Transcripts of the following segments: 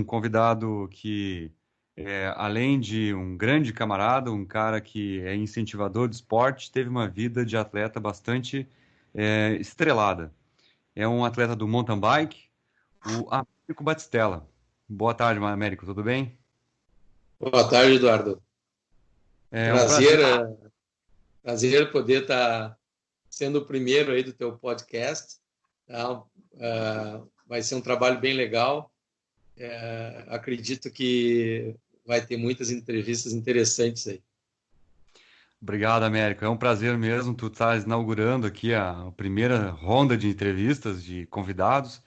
convidado que além de um grande camarada, um cara que é incentivador de esporte, teve uma vida de atleta bastante estrelada. É um atleta do mountain bike, o Américo Batistella. Boa tarde, Américo, tudo bem? Boa tarde, Eduardo. É um prazer. Prazer, prazer poder estar sendo o primeiro aí do teu podcast. Tá? Vai ser um trabalho bem legal. Acredito que vai ter muitas entrevistas interessantes aí. Obrigado, Américo. É um prazer mesmo. Tu estás inaugurando aqui a primeira ronda de entrevistas de convidados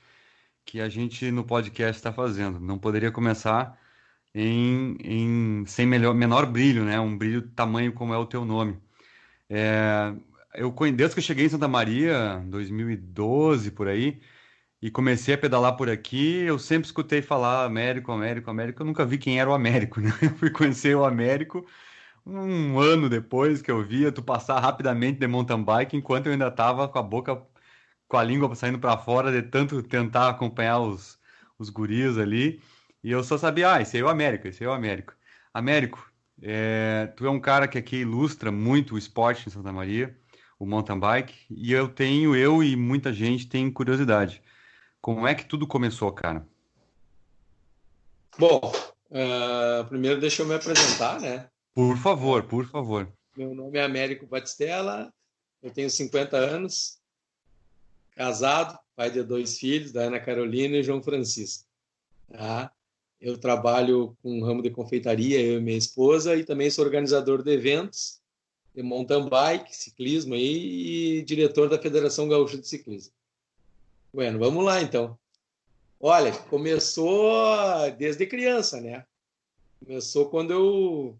que a gente no podcast está fazendo. Não poderia começar sem menor brilho, né? Um brilho tamanho como é o teu nome. Desde que eu cheguei em Santa Maria, em 2012, por aí, e comecei a pedalar por aqui, eu sempre escutei falar Américo, Américo, Américo. Eu nunca vi quem era o Américo, né? Eu fui conhecer o Américo um ano depois que eu via tu passar rapidamente de mountain bike, enquanto eu ainda estava com a boca, com a língua saindo para fora, de tanto tentar acompanhar os guris ali. E eu só sabia, esse aí é o Américo, esse aí é o Américo. Américo, tu é um cara que aqui ilustra muito o esporte em Santa Maria, o mountain bike, e eu e muita gente tem curiosidade. Como é que tudo começou, cara? Bom, primeiro deixa eu me apresentar, né? Por favor, por favor. Meu nome é Américo Batistella, eu tenho 50 anos, casado, pai de 2 filhos, da Ana Carolina e João Francisco. Tá? Eu trabalho com o ramo de confeitaria, eu e minha esposa, e também sou organizador de eventos de mountain bike, ciclismo aí, e diretor da Federação Gaúcha de Ciclismo. Bueno, vamos lá então. Olha, começou desde criança, né? Começou quando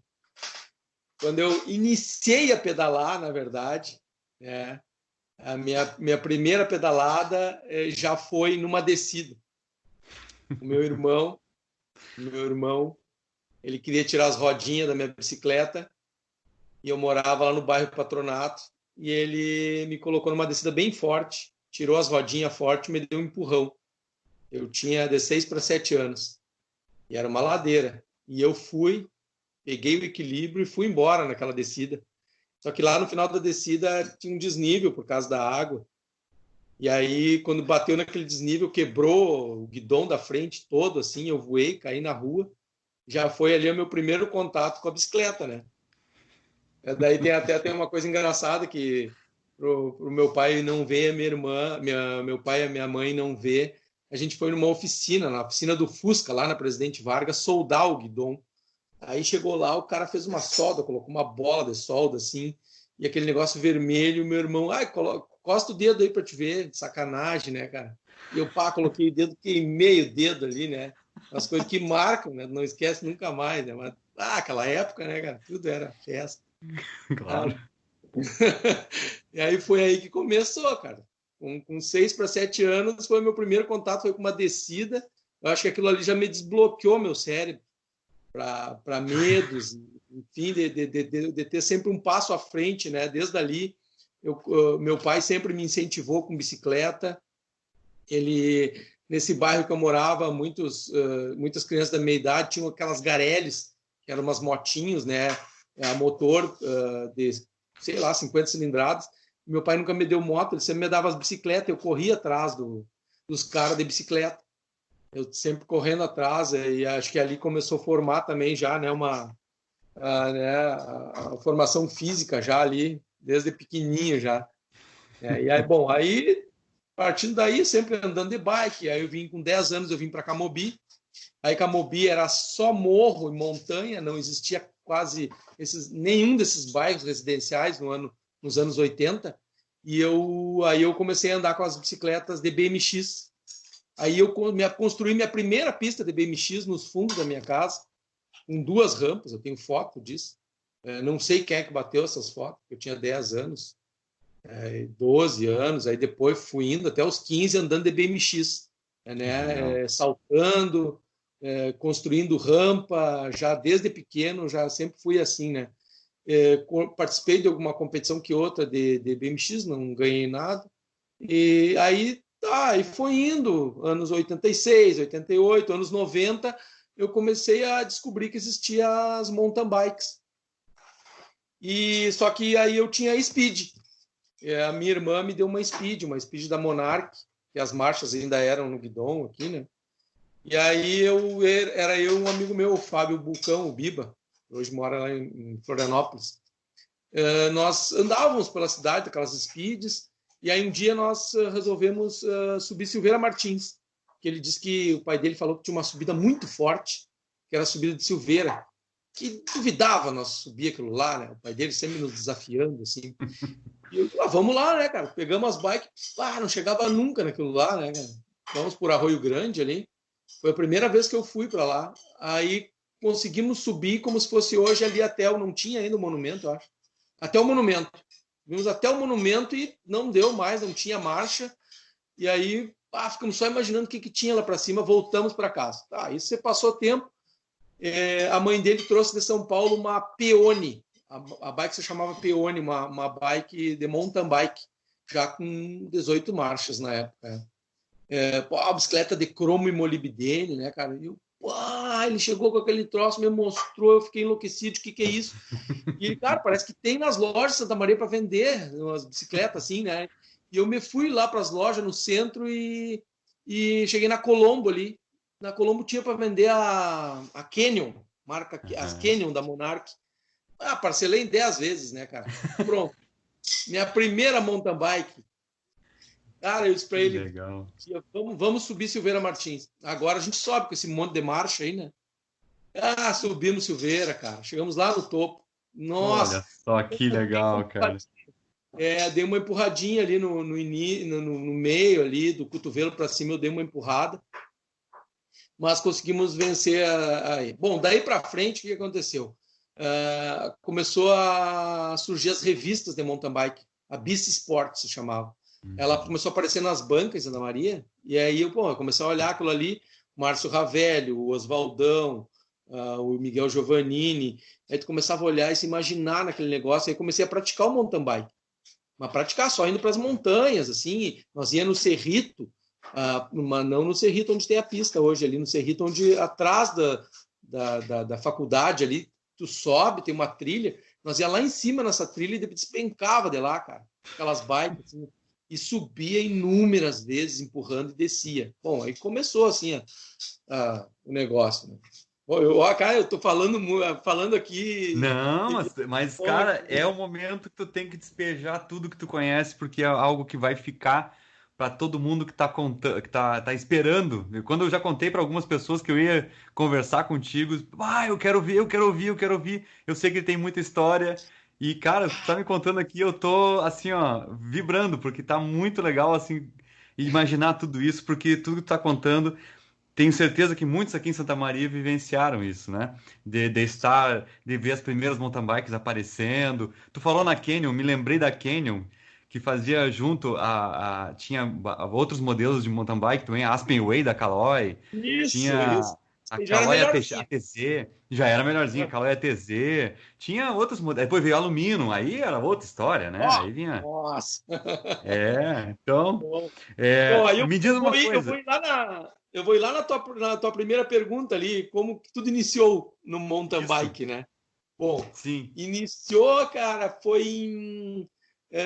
eu iniciei a pedalar, na verdade, né? A minha primeira pedalada já foi numa descida. O meu irmão, ele queria tirar as rodinhas da minha bicicleta e eu morava lá no bairro Patronato e ele me colocou numa descida bem forte, tirou as rodinhas forte e me deu um empurrão. Eu tinha de 6 para 7 anos e era uma ladeira. E eu peguei o equilíbrio e fui embora naquela descida. Só que lá no final da descida tinha um desnível por causa da água. E aí, quando bateu naquele desnível, quebrou o guidão da frente todo, assim, eu voei, caí na rua. Já foi ali o meu primeiro contato com a bicicleta, né? Daí tem uma coisa engraçada que pro meu pai não ver, a minha irmã, meu pai e a minha mãe não ver. A gente foi numa oficina, na oficina do Fusca, lá na Presidente Vargas, soldar o guidão. Aí chegou lá, o cara fez uma solda, colocou uma bola de solda, assim, e aquele negócio vermelho, meu irmão, costa o dedo aí pra te ver, de sacanagem, né, cara? E eu, coloquei o dedo, queimei o dedo ali, né? As coisas que marcam, né? Não esquece nunca mais, né? Mas, aquela época, né, cara? Tudo era festa. Claro. E aí foi aí que começou, cara. Com 6 para 7 anos foi meu primeiro contato, foi com uma descida. Eu acho que aquilo ali já me desbloqueou meu cérebro para medos, enfim, de ter sempre um passo à frente, né? Desde ali, meu pai sempre me incentivou com bicicleta. Ele, nesse bairro que eu morava, muitas crianças da minha idade tinham aquelas Garelles, que eram umas motinhos, né? A motor de, sei lá, 50 cilindradas. Meu pai nunca me deu moto, ele sempre me dava as bicicletas, eu corria atrás dos caras de bicicleta. Eu sempre correndo atrás, e acho que ali começou a formar também já, né, a formação física já ali, desde pequenininho já. E aí, bom, aí partindo daí, sempre andando de bike, aí eu vim com 10 anos, eu vim para Camobi, aí Camobi era só morro e montanha, não existia quase nenhum desses bairros residenciais nos anos 80, e aí eu comecei a andar com as bicicletas de BMX. Aí eu construí minha primeira pista de BMX nos fundos da minha casa, com 2 rampas, eu tenho foto disso. Não sei quem é que bateu essas fotos, eu tinha 10 anos, 12 anos, aí depois fui indo até os 15 andando de BMX, Legal. saltando, construindo rampa, já desde pequeno, já sempre fui assim, né? Participei de alguma competição que outra de BMX, não ganhei nada. E aí Tá, e foi indo, anos 86, 88, anos 90, eu comecei a descobrir que existiam as mountain bikes. E só que aí eu tinha a Speed. A minha irmã me deu uma Speed da Monarch, que as marchas ainda eram no guidão aqui, né? E aí era eu e um amigo meu, o Fábio Bulcão, o Biba, que hoje mora lá em Florianópolis. Nós andávamos pela cidade, aquelas Speeds, e aí um dia nós resolvemos subir Silveira Martins, que ele disse que o pai dele falou que tinha uma subida muito forte, que era a subida de Silveira, que duvidava nós subir aquilo lá, né? O pai dele sempre nos desafiando, assim. E eu, vamos lá, né, cara? Pegamos as bikes, não chegava nunca naquilo lá, né, cara? Vamos por Arroio Grande ali. Foi a primeira vez que eu fui para lá. Aí conseguimos subir como se fosse hoje ali até não tinha ainda o monumento, eu acho. Até o monumento. Vimos até o monumento e não deu mais, não tinha marcha. E aí ficamos só imaginando o que tinha lá para cima, voltamos para casa. Tá, isso você passou tempo. A mãe dele trouxe de São Paulo uma Peone. A bike se chamava Peone, uma bike de mountain bike, já com 18 marchas na época. A bicicleta de cromo e molibdênio, né, cara? E ele chegou com aquele troço, me mostrou, eu fiquei enlouquecido, o que é isso? E ele, cara, parece que tem nas lojas de Santa Maria para vender umas bicicletas assim, né? E eu me fui lá para as lojas no centro e cheguei na Colombo ali. Na Colombo tinha para vender a Canyon, as Canyon da Monarch. Parcelei em 10 vezes, né, cara? Pronto. Minha primeira mountain bike. Cara, eu disse para ele, legal. Vamos subir Silveira Martins. Agora a gente sobe com esse monte de marcha aí, né? Subimos Silveira, cara. Chegamos lá no topo. Nossa! Olha só que legal, cara. Dei uma empurradinha ali no meio ali, do cotovelo para cima, eu dei uma empurrada. Mas conseguimos vencer aí. Bom, daí para frente, o que aconteceu? Começou a surgir as revistas de mountain bike. A Bici Sport se chamava. Ela começou a aparecer nas bancas da Maria, e aí eu comecei a olhar aquilo ali, o Márcio Ravelli, o Oswaldão, o Miguel Giovannini, aí tu começava a olhar e se imaginar naquele negócio, aí comecei a praticar o mountain bike, mas praticar só indo para as montanhas, assim, nós ia no Cerrito, mas não no Cerrito onde tem a pista hoje, ali no Cerrito onde atrás da faculdade ali, tu sobe, tem uma trilha, nós ia lá em cima nessa trilha e depois despencava de lá, cara, aquelas bikes, assim, e subia inúmeras vezes, empurrando e descia. Bom, aí começou assim o negócio, né? Cara, eu tô falando aqui. Não, mas cara, é o momento que tu tem que despejar tudo que tu conhece, porque é algo que vai ficar para todo mundo que tá contando, que tá esperando. Quando eu já contei para algumas pessoas que eu ia conversar contigo, eu quero ouvir, eu quero ouvir, eu quero ouvir. Eu sei que tem muita história. E, cara, tu tá me contando aqui, eu tô assim, ó, vibrando, porque tá muito legal assim imaginar tudo isso, porque tudo que tu tá contando. Tenho certeza que muitos aqui em Santa Maria vivenciaram isso, né? De ver as primeiras mountain bikes aparecendo. Tu falou na Canyon, me lembrei da Canyon, que fazia junto tinha outros modelos de mountain bike também, a Aspen Way da Caloi, Isso. tinha a Já era Caloi melhorzinha. ATZ, já era melhorzinha, a Caloi ATZ, tinha outros modelos, depois veio Alumínio, aí era outra história, né? Aí vinha. Nossa! Então, Bom, aí me diz uma eu coisa. vou ir lá na tua primeira pergunta ali, como que tudo iniciou no mountain Isso, bike, né? Bom, sim. iniciou, cara, foi em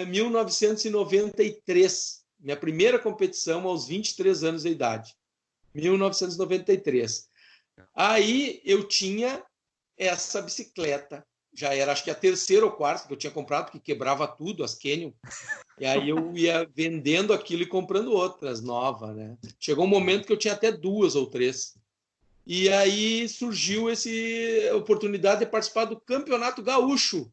1993. Minha primeira competição aos 23 anos de idade. 1993. Aí eu tinha essa bicicleta. Já era, acho que a terceira ou quarta que eu tinha comprado, porque quebrava tudo, as Canyon. E aí eu ia vendendo aquilo e comprando outras novas, né? Chegou um momento que eu tinha até 2 ou 3. E aí surgiu essa oportunidade de participar do Campeonato Gaúcho.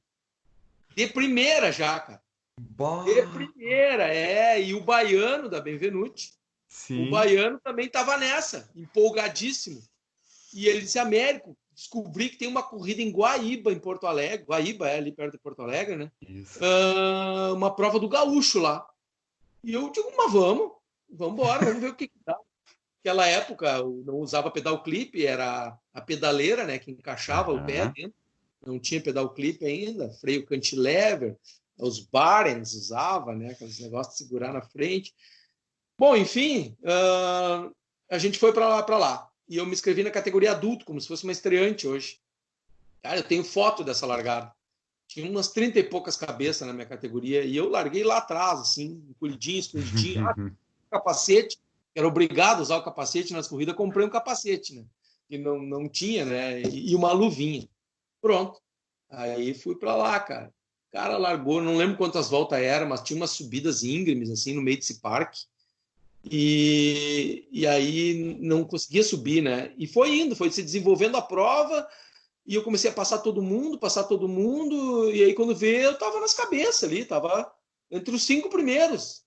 De primeira já, cara. De Bah, primeira, E o baiano da Benvenuti, o sim. baiano também estava nessa, empolgadíssimo. E ele disse, Américo, descobri que tem uma corrida em Guaíba, em Porto Alegre. Guaíba é ali perto de Porto Alegre, né? Isso. Uma prova do gaúcho lá. E eu digo, mas vamos embora, vamos ver o que dá. Naquela época, eu não usava pedal clipe, era a pedaleira, né, que encaixava o pé Aham. dentro. Não tinha pedal clipe ainda, freio cantilever, os Barons usava, né, aqueles negócios de segurar na frente. Bom, enfim, a gente foi para lá. E eu me inscrevi na categoria adulto, como se fosse uma estreante hoje. Cara, eu tenho foto dessa largada. Tinha umas 30 e poucas cabeças na minha categoria. E eu larguei lá atrás, assim, encolhidinho, escondidinho. Capacete. Era obrigado a usar o capacete nas corridas. Comprei um capacete, né? Que não tinha, né? E uma luvinha. Pronto. Aí fui para lá, cara. O cara largou, não lembro quantas voltas eram, mas tinha umas subidas íngremes, assim, no meio desse parque. E aí não conseguia subir, né? E foi indo, foi se desenvolvendo a prova, e eu comecei a passar todo mundo, e aí quando vê, eu tava nas cabeças ali, tava entre os 5 primeiros.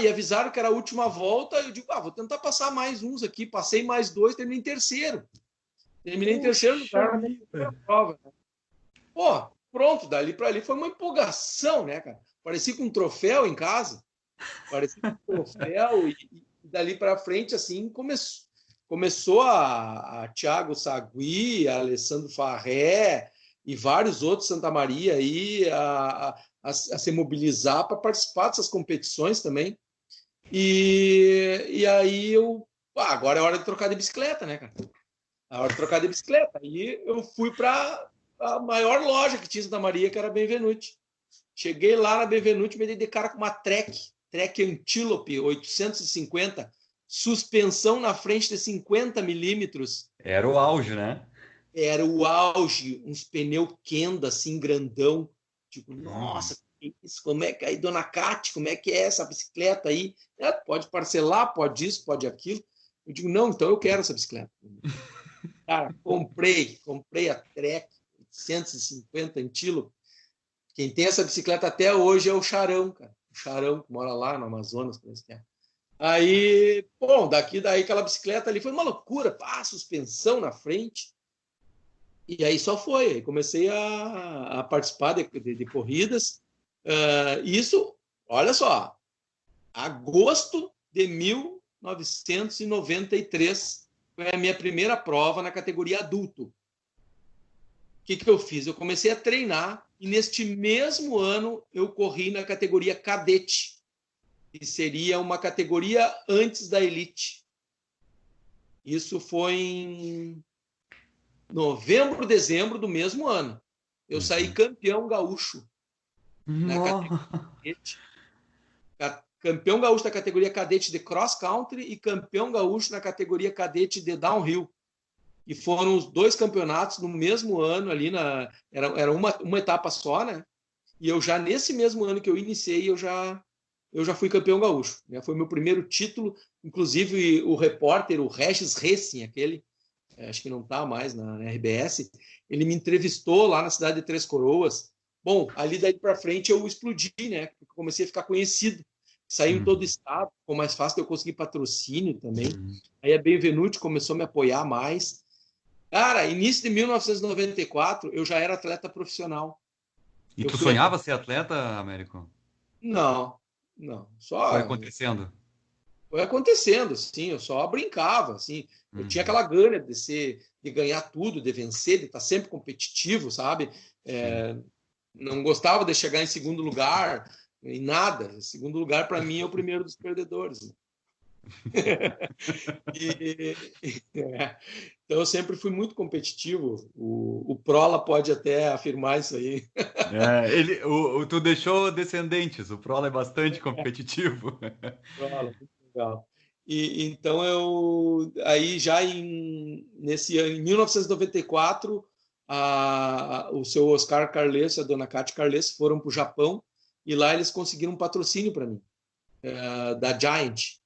E avisaram que era a última volta, eu digo, vou tentar passar mais uns aqui, passei mais 2, terminei em terceiro. Terminei em terceiro lugar na primeira prova. Né? Pô, pronto, dali para ali foi uma empolgação, né, cara? Parecia com um troféu em casa. Parecia um troféu e dali para frente, assim, começou a Thiago Sagui, a Alessandro Farré e vários outros Santa Maria aí a se mobilizar para participar dessas competições também. E aí agora é hora de trocar de bicicleta, né, cara? A hora de trocar de bicicleta. Aí eu fui para a maior loja que tinha em Santa Maria, que era a Benvenuti. Cheguei lá na Benvenuti, me dei de cara com uma Trek Antelope 850, suspensão na frente de 50 milímetros. Era o auge, né? Era o auge, uns pneus Kenda, assim, grandão. Tipo, nossa, que isso? Como é que aí, dona Cátia, como é que é essa bicicleta aí? Pode parcelar, pode isso, pode aquilo. Eu digo, não, então eu quero essa bicicleta. Cara, comprei a Trek 850 Antelope. Quem tem essa bicicleta até hoje é o Charão, cara. O Charão, que mora lá no Amazonas, parece que é. Aí, bom, daí aquela bicicleta ali foi uma loucura, suspensão na frente. E aí só foi. Aí comecei a participar de corridas. Isso, olha só, agosto de 1993 foi a minha primeira prova na categoria adulto. O que eu fiz? Eu comecei a treinar e neste mesmo ano eu corri na categoria cadete, que seria uma categoria antes da elite. Isso foi em novembro, dezembro do mesmo ano. Eu saí campeão gaúcho na categoria cadete. Campeão gaúcho da categoria cadete de cross country e campeão gaúcho na categoria cadete de downhill. E foram os 2 campeonatos no mesmo ano ali, era uma etapa só, né? E eu já, nesse mesmo ano que eu iniciei, eu já fui campeão gaúcho. Né? Foi meu primeiro título, inclusive o repórter, o Regis Racing, aquele, acho que não está mais na RBS, ele me entrevistou lá na cidade de Três Coroas. Bom, ali daí para frente eu explodi, né? Porque comecei a ficar conhecido. Saí em todo o estado, ficou mais fácil de eu conseguir patrocínio também. Aí a Benvenuti começou a me apoiar mais. Cara, início de 1994, eu já era atleta profissional. E tu sonhava ser atleta, Américo? Não. Só foi acontecendo? Foi acontecendo, sim. Eu só brincava, assim. Eu tinha aquela gana de ganhar tudo, de vencer, de estar sempre competitivo, sabe? Não gostava de chegar em segundo lugar, em nada. Segundo lugar, para mim, é o primeiro dos perdedores. Né? Então, eu sempre fui muito competitivo. O Prola pode até afirmar isso aí. Tu deixou descendentes, o Prola é bastante competitivo. Prola, muito legal. Então, aí já nesse ano, em 1994, o seu Oscar Carles e a dona Cátia Carles foram para o Japão e lá eles conseguiram um patrocínio para mim, da Giant.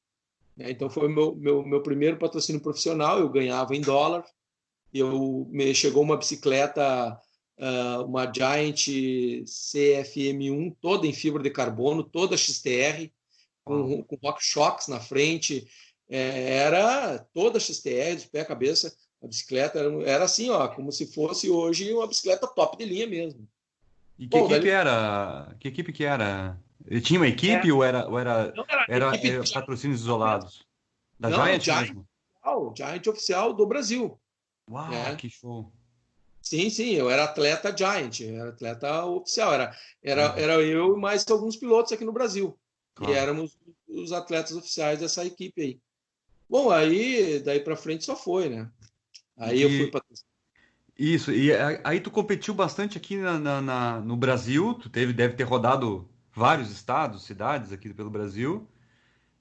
Então foi o meu primeiro patrocínio profissional, eu ganhava em dólar, me chegou uma bicicleta, uma Giant CFM1, toda em fibra de carbono, toda XTR, com RockShox na frente, era toda XTR, de pé a cabeça, a bicicleta era assim, como se fosse hoje uma bicicleta top de linha mesmo. E que equipe era? Que equipe que era? Ele tinha uma equipe ou era patrocínios isolados? Da Giant mesmo? Giant oficial do Brasil. Uau, que show! Sim, eu era atleta Giant, eu era atleta oficial, era eu e mais alguns pilotos aqui no Brasil. e claro. éramos os atletas oficiais dessa equipe aí. Bom, aí daí para frente só foi, né? Aí eu fui E para isso, e aí tu competiu bastante aqui no Brasil, deve ter rodado vários estados, cidades aqui pelo Brasil.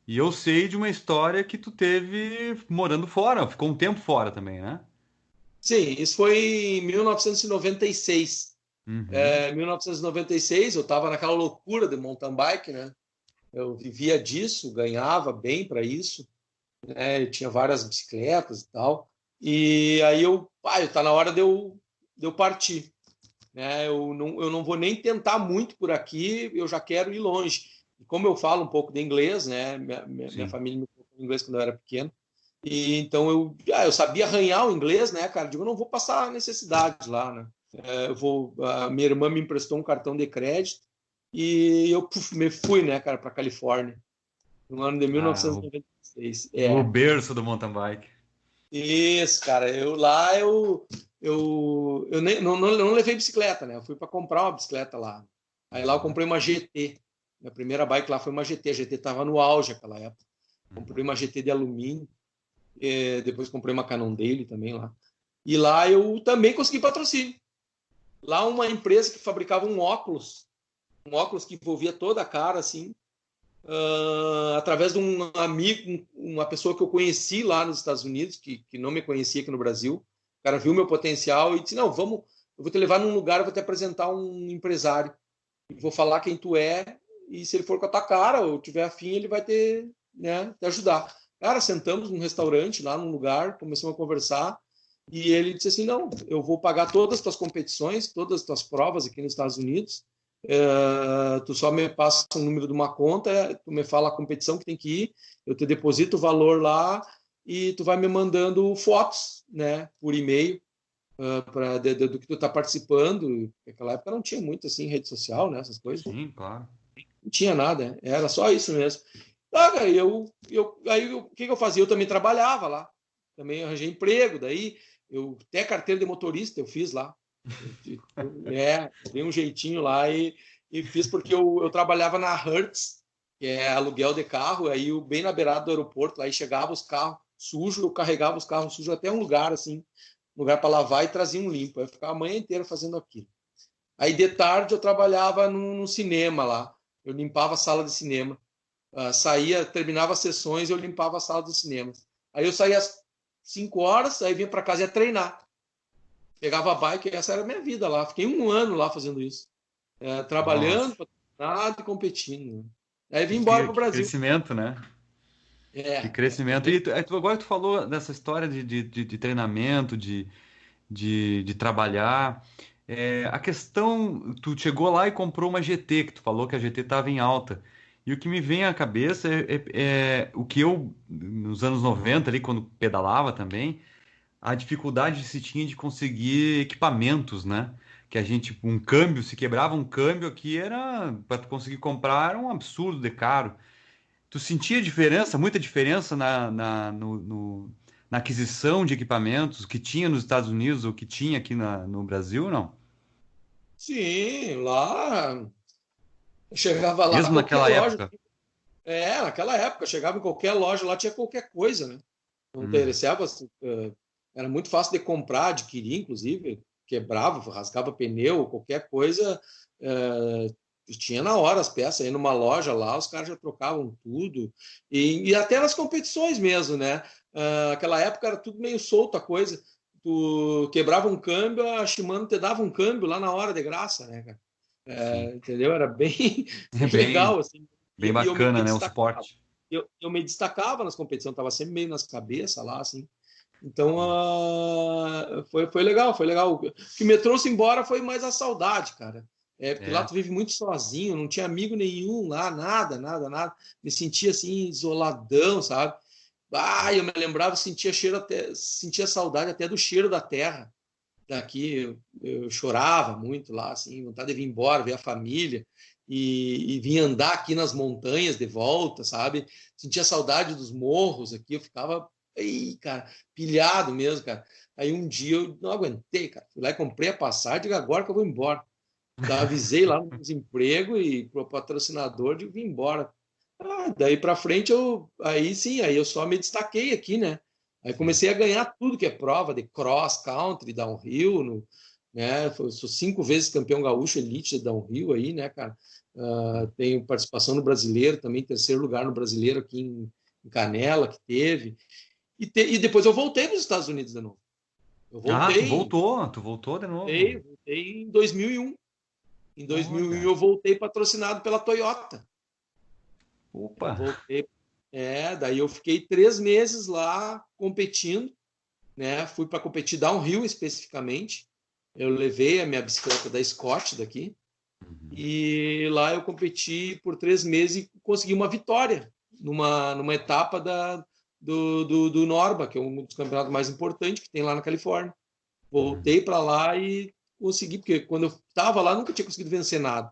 E eu sei de uma história que tu teve morando fora, ficou um tempo fora também, né? Sim, isso foi em 1996. Uhum. 1996, eu estava naquela loucura de mountain bike, né? Eu vivia disso, ganhava bem para isso, né? Eu tinha várias bicicletas e tal. E aí tá na hora de eu partir, né? Eu não vou nem tentar muito por aqui, eu já quero ir longe. E como eu falo um pouco de inglês, né? Minha Sim. família me colocou em inglês quando eu era pequeno. E então eu sabia arranhar o inglês, né, cara? Digo, eu não vou passar necessidade lá, né? A minha irmã me emprestou um cartão de crédito e eu me fui, né, cara, para Califórnia no ano de Ah, o, 1996. o berço do mountain bike. Isso, cara. Eu nem, não levei bicicleta, né? Eu fui para comprar uma bicicleta lá. Aí lá eu Uhum. comprei uma GT. Minha primeira bike lá foi uma GT. A GT tava no auge naquela época. Comprei uma GT de alumínio. Depois comprei uma Cannondale também lá. E lá eu também consegui patrocínio. Lá uma empresa que fabricava um óculos que envolvia toda a cara, assim, através de um amigo, uma pessoa que eu conheci lá nos Estados Unidos, que não me conhecia aqui no Brasil. O cara viu meu potencial e disse: Não, vamos, eu vou te levar num lugar, eu vou te apresentar um empresário. E vou falar quem tu é, e se ele for com a tua cara ou tiver afim, ele vai te ajudar. Cara, sentamos num restaurante lá num lugar, começamos a conversar. E ele disse assim: Não, eu vou pagar todas as tuas competições, todas as tuas provas aqui nos Estados Unidos. Tu só me passa o número de uma conta, tu me fala a competição que tem que ir, eu te deposito o valor lá e tu vai me mandando fotos, né, por e-mail, do que tu está participando. Naquela época não tinha muito assim rede social, né, essas coisas. Sim, claro. Não tinha nada, era só isso mesmo. Aí o que eu fazia? Eu também trabalhava lá, também arranjei emprego, daí eu até carteira de motorista eu fiz lá. Dei um jeitinho lá e fiz porque eu trabalhava na Hertz, que é aluguel de carro, aí eu, bem na beirada do aeroporto, aí chegava os carros sujos, eu carregava os carros sujos até um lugar assim, um lugar para lavar e trazia um limpo. Aí eu ficava a manhã inteira fazendo aquilo. Aí de tarde eu trabalhava num cinema lá, eu limpava a sala de cinema. Saía, terminava as sessões, eu limpava a sala do cinema. Aí eu saía às 5 horas, aí vinha para casa e ia treinar. Pegava a bike, essa era a minha vida lá. Fiquei um ano lá fazendo isso. Trabalhando, Nossa, patrocinado e competindo, né? Aí vim embora que, para o que Brasil. crescimento, né? Que Foi crescimento. bem. E agora tu falou dessa história de treinamento, de trabalhar. A questão, tu chegou lá e comprou uma GT, que tu falou que a GT estava em alta. E o que me vem à cabeça é o que eu, nos anos 90 ali, quando pedalava também, a dificuldade que se tinha de conseguir equipamentos, né? Que a gente, um câmbio, se quebrava um câmbio aqui, era, para tu conseguir comprar, era um absurdo de caro. Tu sentia diferença, muita diferença na aquisição de equipamentos que tinha nos Estados Unidos ou que tinha aqui no Brasil, não? Sim, lá. Eu chegava lá, Mesmo qualquer naquela loja. época. Naquela época, eu chegava em qualquer loja, lá tinha qualquer coisa, né? Não Hum, interessava. Assim, era muito fácil de comprar, adquirir, inclusive. Quebrava, rasgava pneu, qualquer coisa. eh, Tinha na hora as peças. Aí numa loja lá, os caras já trocavam tudo. E até nas competições mesmo, né? Aquela época era tudo meio solto a coisa. Tu quebrava um câmbio, a Shimano te dava um câmbio lá na hora de graça, né, cara? sim. Entendeu? Era bem, É bem legal, assim. bem E eu me bacana, né? O destacava. suporte. Eu me destacava nas competições, estava sempre meio nas cabeças lá, assim. Então, Sim. foi legal, foi legal. O que me trouxe embora foi mais a saudade, cara. Porque lá É. tu vive muito sozinho, não tinha amigo nenhum lá, nada, nada, nada. Me sentia assim, isoladão, sabe? Eu me lembrava, sentia saudade até do cheiro da terra. Daqui eu chorava muito lá, assim, vontade de vir embora, ver a família e vir andar aqui nas montanhas de volta, sabe? Sentia saudade dos morros aqui, eu ficava, aí, cara, pilhado mesmo, cara. Aí um dia eu não aguentei, cara. Fui lá e comprei a passagem, digo, agora que eu vou embora. Então, avisei lá no desemprego e pro patrocinador de vir embora. Daí para frente, aí eu só me destaquei aqui, né? Aí comecei a ganhar tudo que é prova de cross, country, downhill, né? Sou 5 vezes campeão gaúcho elite de downhill aí, né, cara? Tenho participação no brasileiro, também terceiro lugar no brasileiro aqui em Canela, que teve. E depois eu voltei para os Estados Unidos de novo. Eu Ah, tu voltei, voltou, tu voltou de novo. voltei em 2001. Em 2001 Olha, eu voltei patrocinado pela Toyota. Eu opa. voltei, daí eu fiquei 3 meses lá competindo, né? Fui para competir downhill especificamente. Eu levei a minha bicicleta da Scott daqui Uhum. e lá eu competi por 3 meses e consegui uma vitória numa etapa do Norba, que é um dos campeonatos mais importantes que tem lá na Califórnia. Uhum. Voltei para lá e consegui, porque quando eu estava lá nunca tinha conseguido vencer nada.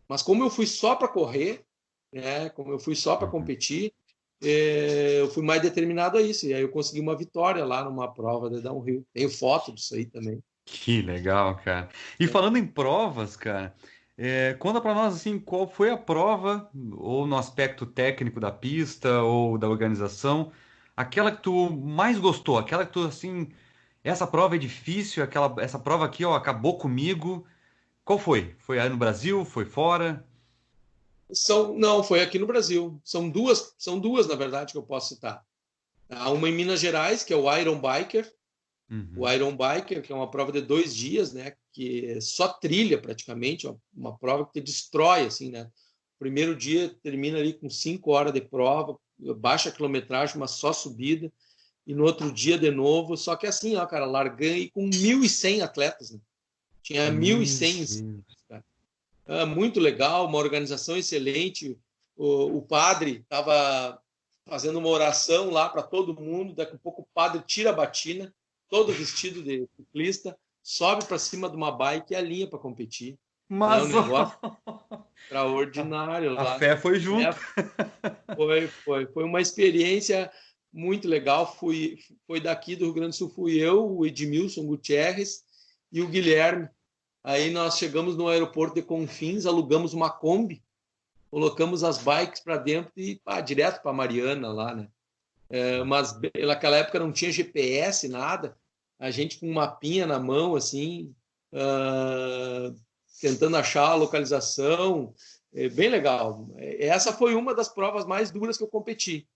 Mas como eu fui só para correr, né? Como eu fui só para Uhum. competir, eu fui mais determinado a isso. E aí eu consegui uma vitória lá numa prova de downhill. Tenho foto disso aí também. Que legal, cara. E falando em provas, cara, conta pra nós assim, qual foi a prova, ou no aspecto técnico da pista, ou da organização, aquela que tu mais gostou, aquela que tu assim, essa prova é difícil, essa prova aqui, ó, acabou comigo. Qual foi? Foi aí no Brasil? Foi fora? Não, foi aqui no Brasil. São duas, na verdade, que eu posso citar. Há uma em Minas Gerais, que é o Iron Biker. O Uhum. Iron Biker, que é uma prova de 2 dias, né? Que é só trilha praticamente, uma prova que te destrói, assim, né? O primeiro dia termina ali com 5 horas de prova, baixa quilometragem, mas só subida. E no outro dia de novo, só que assim, ó, cara, larguei com 1.100 atletas, né? Tinha mil e Meu cem Deus. inscritos, cara. Muito legal, uma organização excelente. O padre estava fazendo uma oração lá para todo mundo. Daqui a pouco o padre tira a batina, todo vestido de ciclista, sobe para cima de uma bike e alinha para competir. É um Mas negócio a, extraordinário a lá. fé foi junto. É, foi uma experiência muito legal. Foi daqui do Rio Grande do Sul, fui eu, o Edmilson Gutierrez e o Guilherme. Aí nós chegamos no aeroporto de Confins, alugamos uma Kombi, colocamos as bikes para dentro e direto para Mariana lá, né? Mas naquela época não tinha GPS, nada. A gente com um mapinha na mão, assim, tentando achar a localização. Bem legal. Essa foi uma das provas mais duras que eu competi,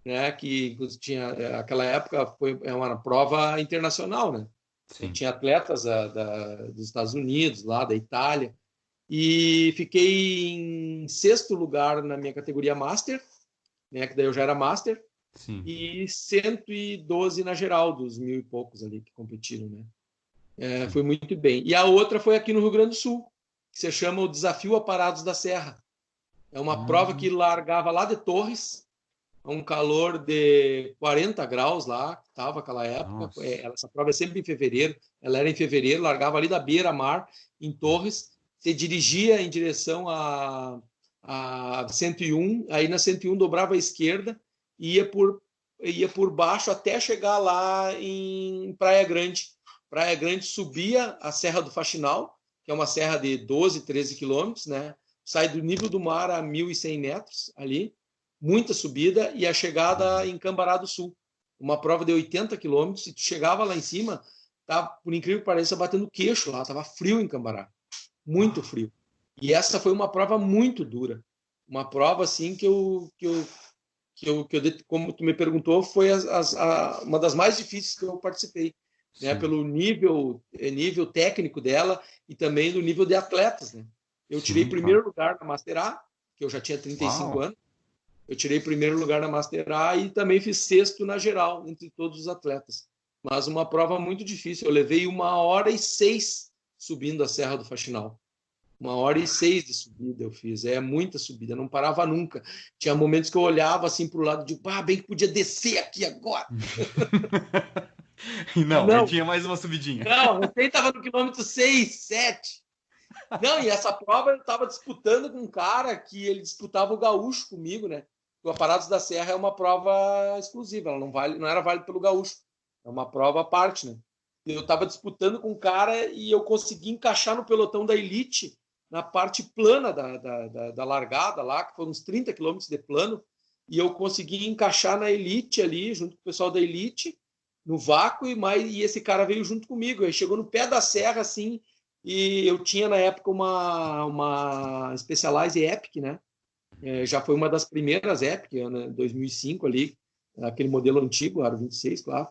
né? Que tinha, aquela época foi uma prova internacional, né? Eu Sim. tinha atletas dos Estados Unidos, lá da Itália, e fiquei em sexto lugar na minha categoria Master, né? Que daí eu já era Master, Sim. e 112 na geral, dos 1.000 e poucos ali que competiram, né? Foi Sim. muito bem. E a outra foi aqui no Rio Grande do Sul, que se chama o Desafio Aparados da Serra. É uma prova que Hum, largava lá de Torres, a um calor de 40 graus lá, que estava aquela época. nossa. Essa prova é sempre em fevereiro. Ela era em fevereiro, largava ali da beira-mar, em Torres, se dirigia em direção a 101, aí na 101 dobrava à esquerda e ia por baixo até chegar lá em Praia Grande. Praia Grande subia a Serra do Faxinal, que é uma serra de 12, 13 quilômetros, né? Sai do nível do mar a 1.100 metros ali, muita subida, e a chegada Uhum. em Cambará do Sul. Uma prova de 80 quilômetros, e tu chegava lá em cima, tá, por incrível que pareça, batendo queixo lá, tava frio em Cambará, muito Ah, frio. E essa foi uma prova muito dura. Uma prova assim como tu me perguntou, foi uma das mais difíceis que eu participei, né? sim. Pelo nível técnico dela e também do nível de atletas, né? Eu tirei Sim, claro. primeiro lugar na Master A, que eu já tinha 35 Uau. anos. Eu tirei primeiro lugar na Master A e também fiz sexto na geral, entre todos os atletas. Mas uma prova muito difícil. Eu levei 1h06 subindo a Serra do Faxinal. 1h06 de subida eu fiz. É muita subida, não parava nunca. Tinha momentos que eu olhava assim para o lado de, bem que podia descer aqui agora. E E não, e não, tinha mais uma subidinha. não, recém estava no quilômetro 6, 7. Não, e essa prova eu estava disputando com um cara que ele disputava o gaúcho comigo, né? O Aparados da Serra é uma prova exclusiva, ela não era válida pelo gaúcho. É uma prova à parte, né? Eu estava disputando com um cara e eu consegui encaixar no pelotão da elite na parte plana da largada lá, que foram uns 30 quilômetros de plano, e eu consegui encaixar na elite ali, junto com o pessoal da elite, no vácuo, e esse cara veio junto comigo. Aí chegou no pé da serra, assim, e eu tinha na época uma Specialized Epic, né? Já foi uma das primeiras Epic, né? 2005 ali, aquele modelo antigo, Aro 26, claro.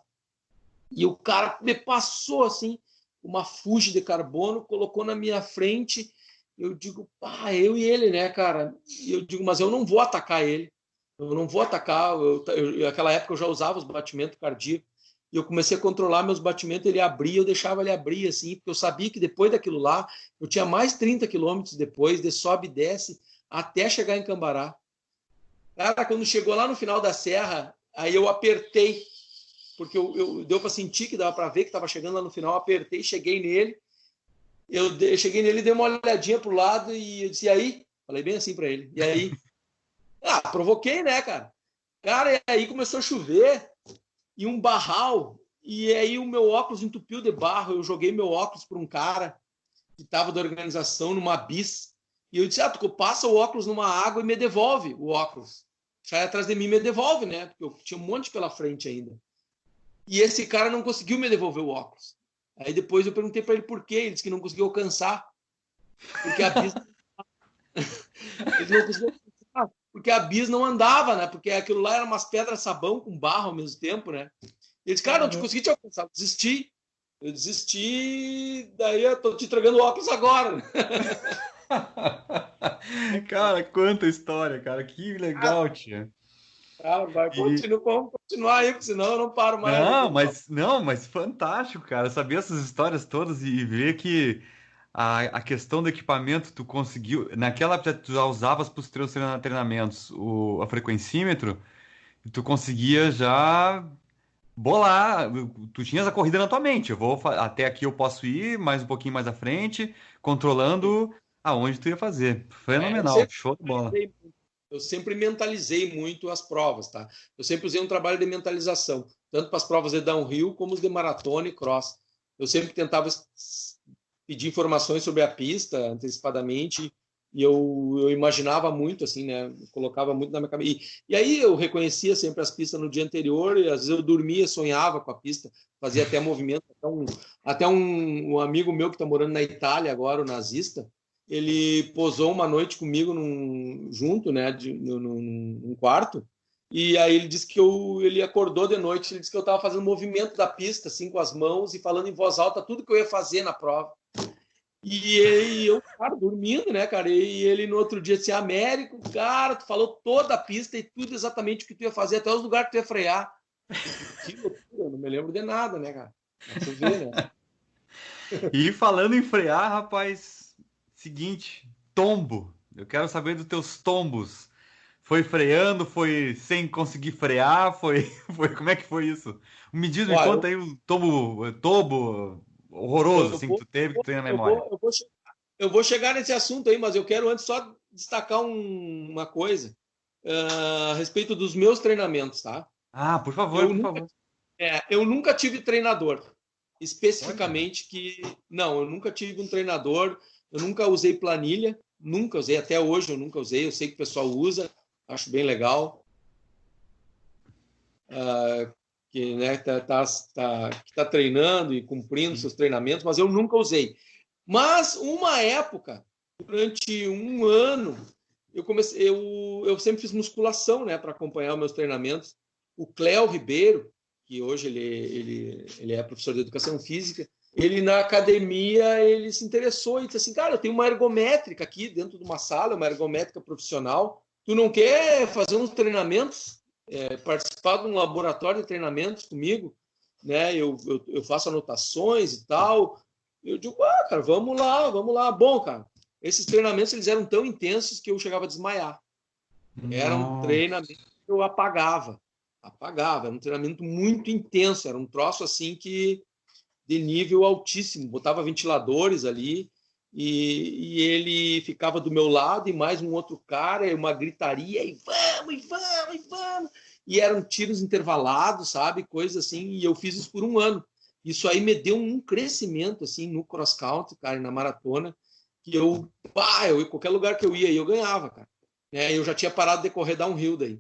E o cara me passou, assim, uma Fuji de carbono, colocou na minha frente. Eu digo, pá, eu e ele, né, cara? E eu digo, mas eu não vou atacar ele. Eu não vou atacar. Naquela época eu já usava os batimentos cardíacos. E eu comecei a controlar meus batimentos, ele abria, eu deixava ele abrir, assim, porque eu sabia que depois daquilo lá, eu tinha mais 30 quilômetros depois, de sobe e desce, até chegar em Cambará. Cara, quando chegou lá no final da serra, aí eu apertei, porque deu para sentir que dava para ver que estava chegando lá no final, apertei, cheguei nele, eu cheguei nele, dei uma olhadinha pro lado e eu disse, e aí? Falei bem assim para ele, e aí? Provoquei, né, cara? Cara, e aí começou a chover, e um barral, e aí o meu óculos entupiu de barro, eu joguei meu óculos para um cara que estava da organização numa bis, e eu disse, tu passa o óculos numa água e me devolve o óculos. Sai atrás de mim e me devolve, né? Porque eu tinha um monte pela frente ainda. E esse cara não conseguiu me devolver o óculos. Aí depois eu perguntei para ele por quê, ele disse que não conseguiu alcançar, porque a bis... ele não conseguiu alcançar, porque a bis não andava, né? Porque aquilo lá era umas pedras sabão com barro ao mesmo tempo, né? Ele disse, cara, não consegui te alcançar, desisti. Eu desisti, daí eu tô te entregando o óculos agora. Cara, quanta história, cara. Que legal, tia. E... Vamos continuar aí, porque senão eu não paro mais aqui. Não, mas fantástico, cara. Saber essas histórias todas e ver que a questão do equipamento tu conseguiu. Naquela época tu já usavas para os teus treinamentos a frequencímetro, e tu conseguia já bolar. Tu tinhas a corrida na tua mente. Até aqui eu posso ir, mais um pouquinho mais à frente, controlando aonde tu ia fazer. Fenomenal, show de bola. Eu sempre mentalizei muito as provas, tá? Eu sempre usei um trabalho de mentalização, tanto para as provas de downhill como os de maratona e cross. Eu sempre tentava pedir informações sobre a pista antecipadamente e eu imaginava muito, assim, né? Eu colocava muito na minha cabeça. E aí eu reconhecia sempre as pistas no dia anterior e às vezes eu dormia, sonhava com a pista, fazia até movimento. Até um amigo meu que está morando na Itália agora, o nazista, ele posou uma noite comigo junto, né, num quarto, e aí ele disse que ele acordou de noite, ele disse que eu estava fazendo movimento da pista, assim, com as mãos e falando em voz alta tudo que eu ia fazer na prova. E eu, cara, dormindo, né, cara, e ele no outro dia disse, Américo, cara, tu falou toda a pista e tudo exatamente o que tu ia fazer, até os lugares que tu ia frear. Que loucura, eu não me lembro de nada, né, cara? Pra tu ver, né? E falando em frear, rapaz, seguinte, tombo. Eu quero saber dos teus tombos. Foi freando, foi sem conseguir frear, como é que foi isso? Me Olha, conta aí um tombo horroroso assim que tu teve, que tu tem na memória. Eu vou chegar nesse assunto aí, mas eu quero antes só destacar uma coisa a respeito dos meus treinamentos, tá? Ah, por favor, Eu por nunca, favor. eu nunca tive treinador, Olha. especificamente não, eu nunca tive um treinador, eu nunca usei planilha, nunca usei, até hoje eu nunca usei, eu sei que o pessoal usa, acho bem legal, que né, que tá treinando e cumprindo Sim. seus treinamentos, mas eu nunca usei. Mas uma época, durante um ano, eu sempre fiz musculação, né, para acompanhar os meus treinamentos. O Cléo Ribeiro, que hoje ele é professor de educação física, ele na academia ele se interessou e disse assim, cara, eu tenho uma ergométrica aqui dentro de uma sala, uma ergométrica profissional. Tu não quer fazer uns treinamentos, participar de um laboratório de treinamentos comigo, né? Eu faço anotações e tal. Eu digo, cara, vamos lá, vamos lá. Bom, cara, esses treinamentos eles eram tão intensos que eu chegava a desmaiar. Era um Nossa. treinamento que eu apagava. Era um treinamento muito intenso, era um troço assim que de nível altíssimo. Botava ventiladores ali e ele ficava do meu lado e mais um outro cara, e uma gritaria, e vamos, e vamos, e vamos. E eram tiros intervalados, sabe? Coisas assim, e eu fiz isso por um ano. Isso aí me deu um crescimento assim no cross country, cara, e na maratona, que qualquer lugar que eu ia, eu ganhava, cara. Né? Eu já tinha parado de correr downhill daí.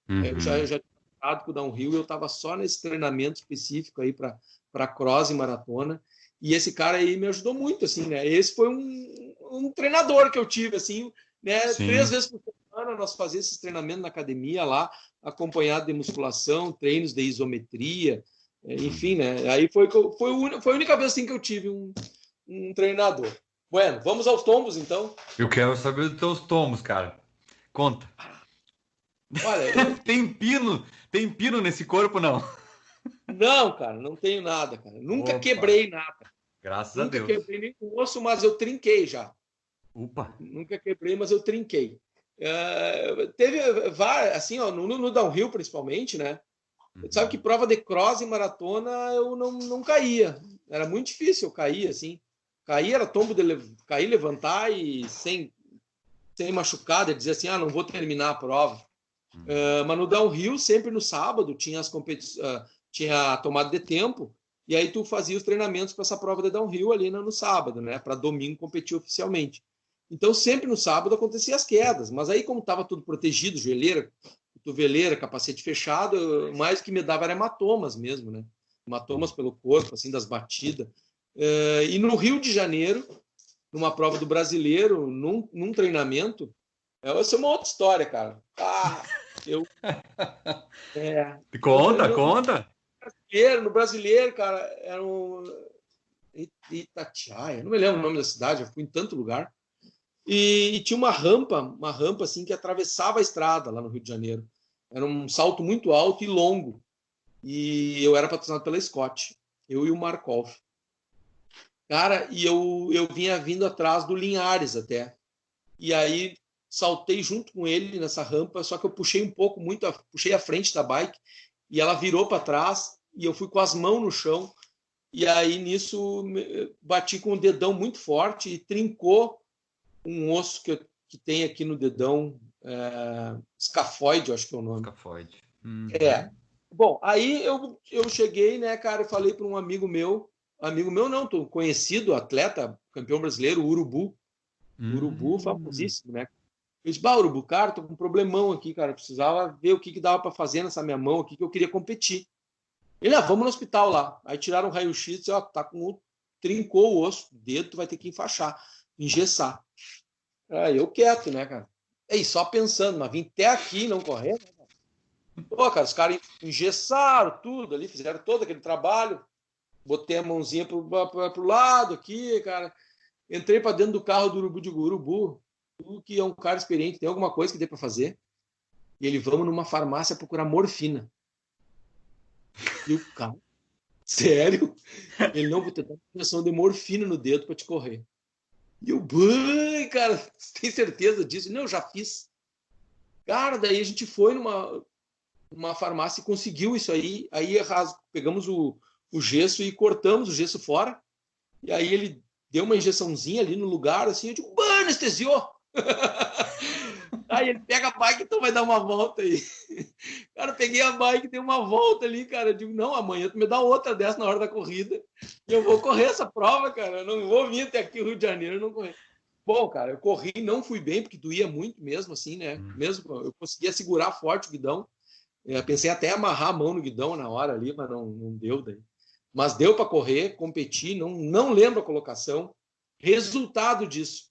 Eu já tinha parado com o downhill, eu estava só nesse treinamento específico aí para cross e maratona. E esse cara aí me ajudou muito, assim, né? Esse foi um treinador que eu tive, assim, né? Sim. 3 vezes por semana nós fazíamos esses treinamentos na academia lá, acompanhado de musculação, treinos de isometria, enfim, né? Aí foi a única vez assim que eu tive um treinador. Bueno, vamos aos tombos, então. Eu quero saber dos teus tomos, cara. Conta. Olha, Tem pino nesse corpo, não? não, cara, não tenho nada, cara. Nunca Opa, quebrei nada. graças a Nunca Deus. quebrei nem o osso, mas eu trinquei já. Opa. Nunca quebrei, mas eu trinquei. Teve várias, assim, ó, no downhill principalmente, né? Você sabe que prova de cross e maratona eu não caía. Era muito difícil eu cair, assim. Cair era tombo de cair, levantar e sem machucado, dizer assim, não vou terminar a prova. Mas no downhill, sempre no sábado, tinha as competições, tinha a tomada de tempo, e aí tu fazia os treinamentos para essa prova de downhill ali no sábado, né? Para domingo competir oficialmente. Então, sempre no sábado acontecia as quedas, mas aí, como estava tudo protegido, joelheira, cotoveleira, capacete fechado, mais que me dava era hematomas mesmo, né? Hematomas pelo corpo, assim, das batidas. E no Rio de Janeiro, numa prova do brasileiro, num treinamento, essa é uma outra história, cara. Conta. No brasileiro, cara, era um Itatiaia, não me lembro o nome da cidade, eu fui em tanto lugar. E tinha uma rampa assim que atravessava a estrada lá no Rio de Janeiro. Era um salto muito alto e longo. E eu era patrocinado pela Scott, eu e o Markov. Cara, e eu vinha vindo atrás do Linhares até. E aí saltei junto com ele nessa rampa, só que eu puxei um pouco, puxei a frente da bike e ela virou para trás e eu fui com as mãos no chão. E aí nisso bati com o dedão muito forte e trincou um osso que tem aqui no dedão, escafoide, acho que é o nome. Escafoide. Bom, aí eu cheguei, né, cara, eu falei para um amigo meu não, tô conhecido, atleta, campeão brasileiro, Urubu. Urubu, famosíssimo, né? Eu disse, Urubu, cara, tô com um problemão aqui, cara, eu precisava ver o que dava para fazer nessa minha mão aqui, que eu queria competir. Ele, vamos no hospital lá. Aí tiraram um raio-x e disse, trincou o osso, o dedo, tu vai ter que enfaixar, engessar. Aí eu quieto, né, cara? Aí só pensando, mas vim até aqui não correr, né, cara? Pô, cara, os caras engessaram tudo ali, fizeram todo aquele trabalho, botei a mãozinha pro lado aqui, cara. Entrei para dentro do carro do Urubu, digo, Urubu, tu que é um cara experiente, tem alguma coisa que dê para fazer? E ele, vamos numa farmácia procurar morfina. E o cara, sério? Ele, não, vou te dar uma injeção de morfina no dedo para te correr. E eu, cara, você tem certeza disso? Não, eu já fiz. Cara, daí a gente foi numa farmácia e conseguiu isso aí. Aí pegamos o gesso e cortamos o gesso fora. E aí ele deu uma injeçãozinha ali no lugar, assim, eu digo, anestesiou! Aí ele pega a bike, então vai dar uma volta aí. Cara, eu peguei a bike, dei uma volta ali, cara. Eu digo, não, amanhã tu me dá outra dessa na hora da corrida e eu vou correr essa prova, cara. Eu não vou vir até aqui no Rio de Janeiro, não correr. Bom, cara, eu corri, não fui bem, porque doía muito mesmo, assim, né? Mesmo eu conseguia segurar forte o guidão. Eu pensei até em amarrar a mão no guidão na hora ali, mas não deu daí. Mas deu para correr, competir, não lembro a colocação. Resultado disso,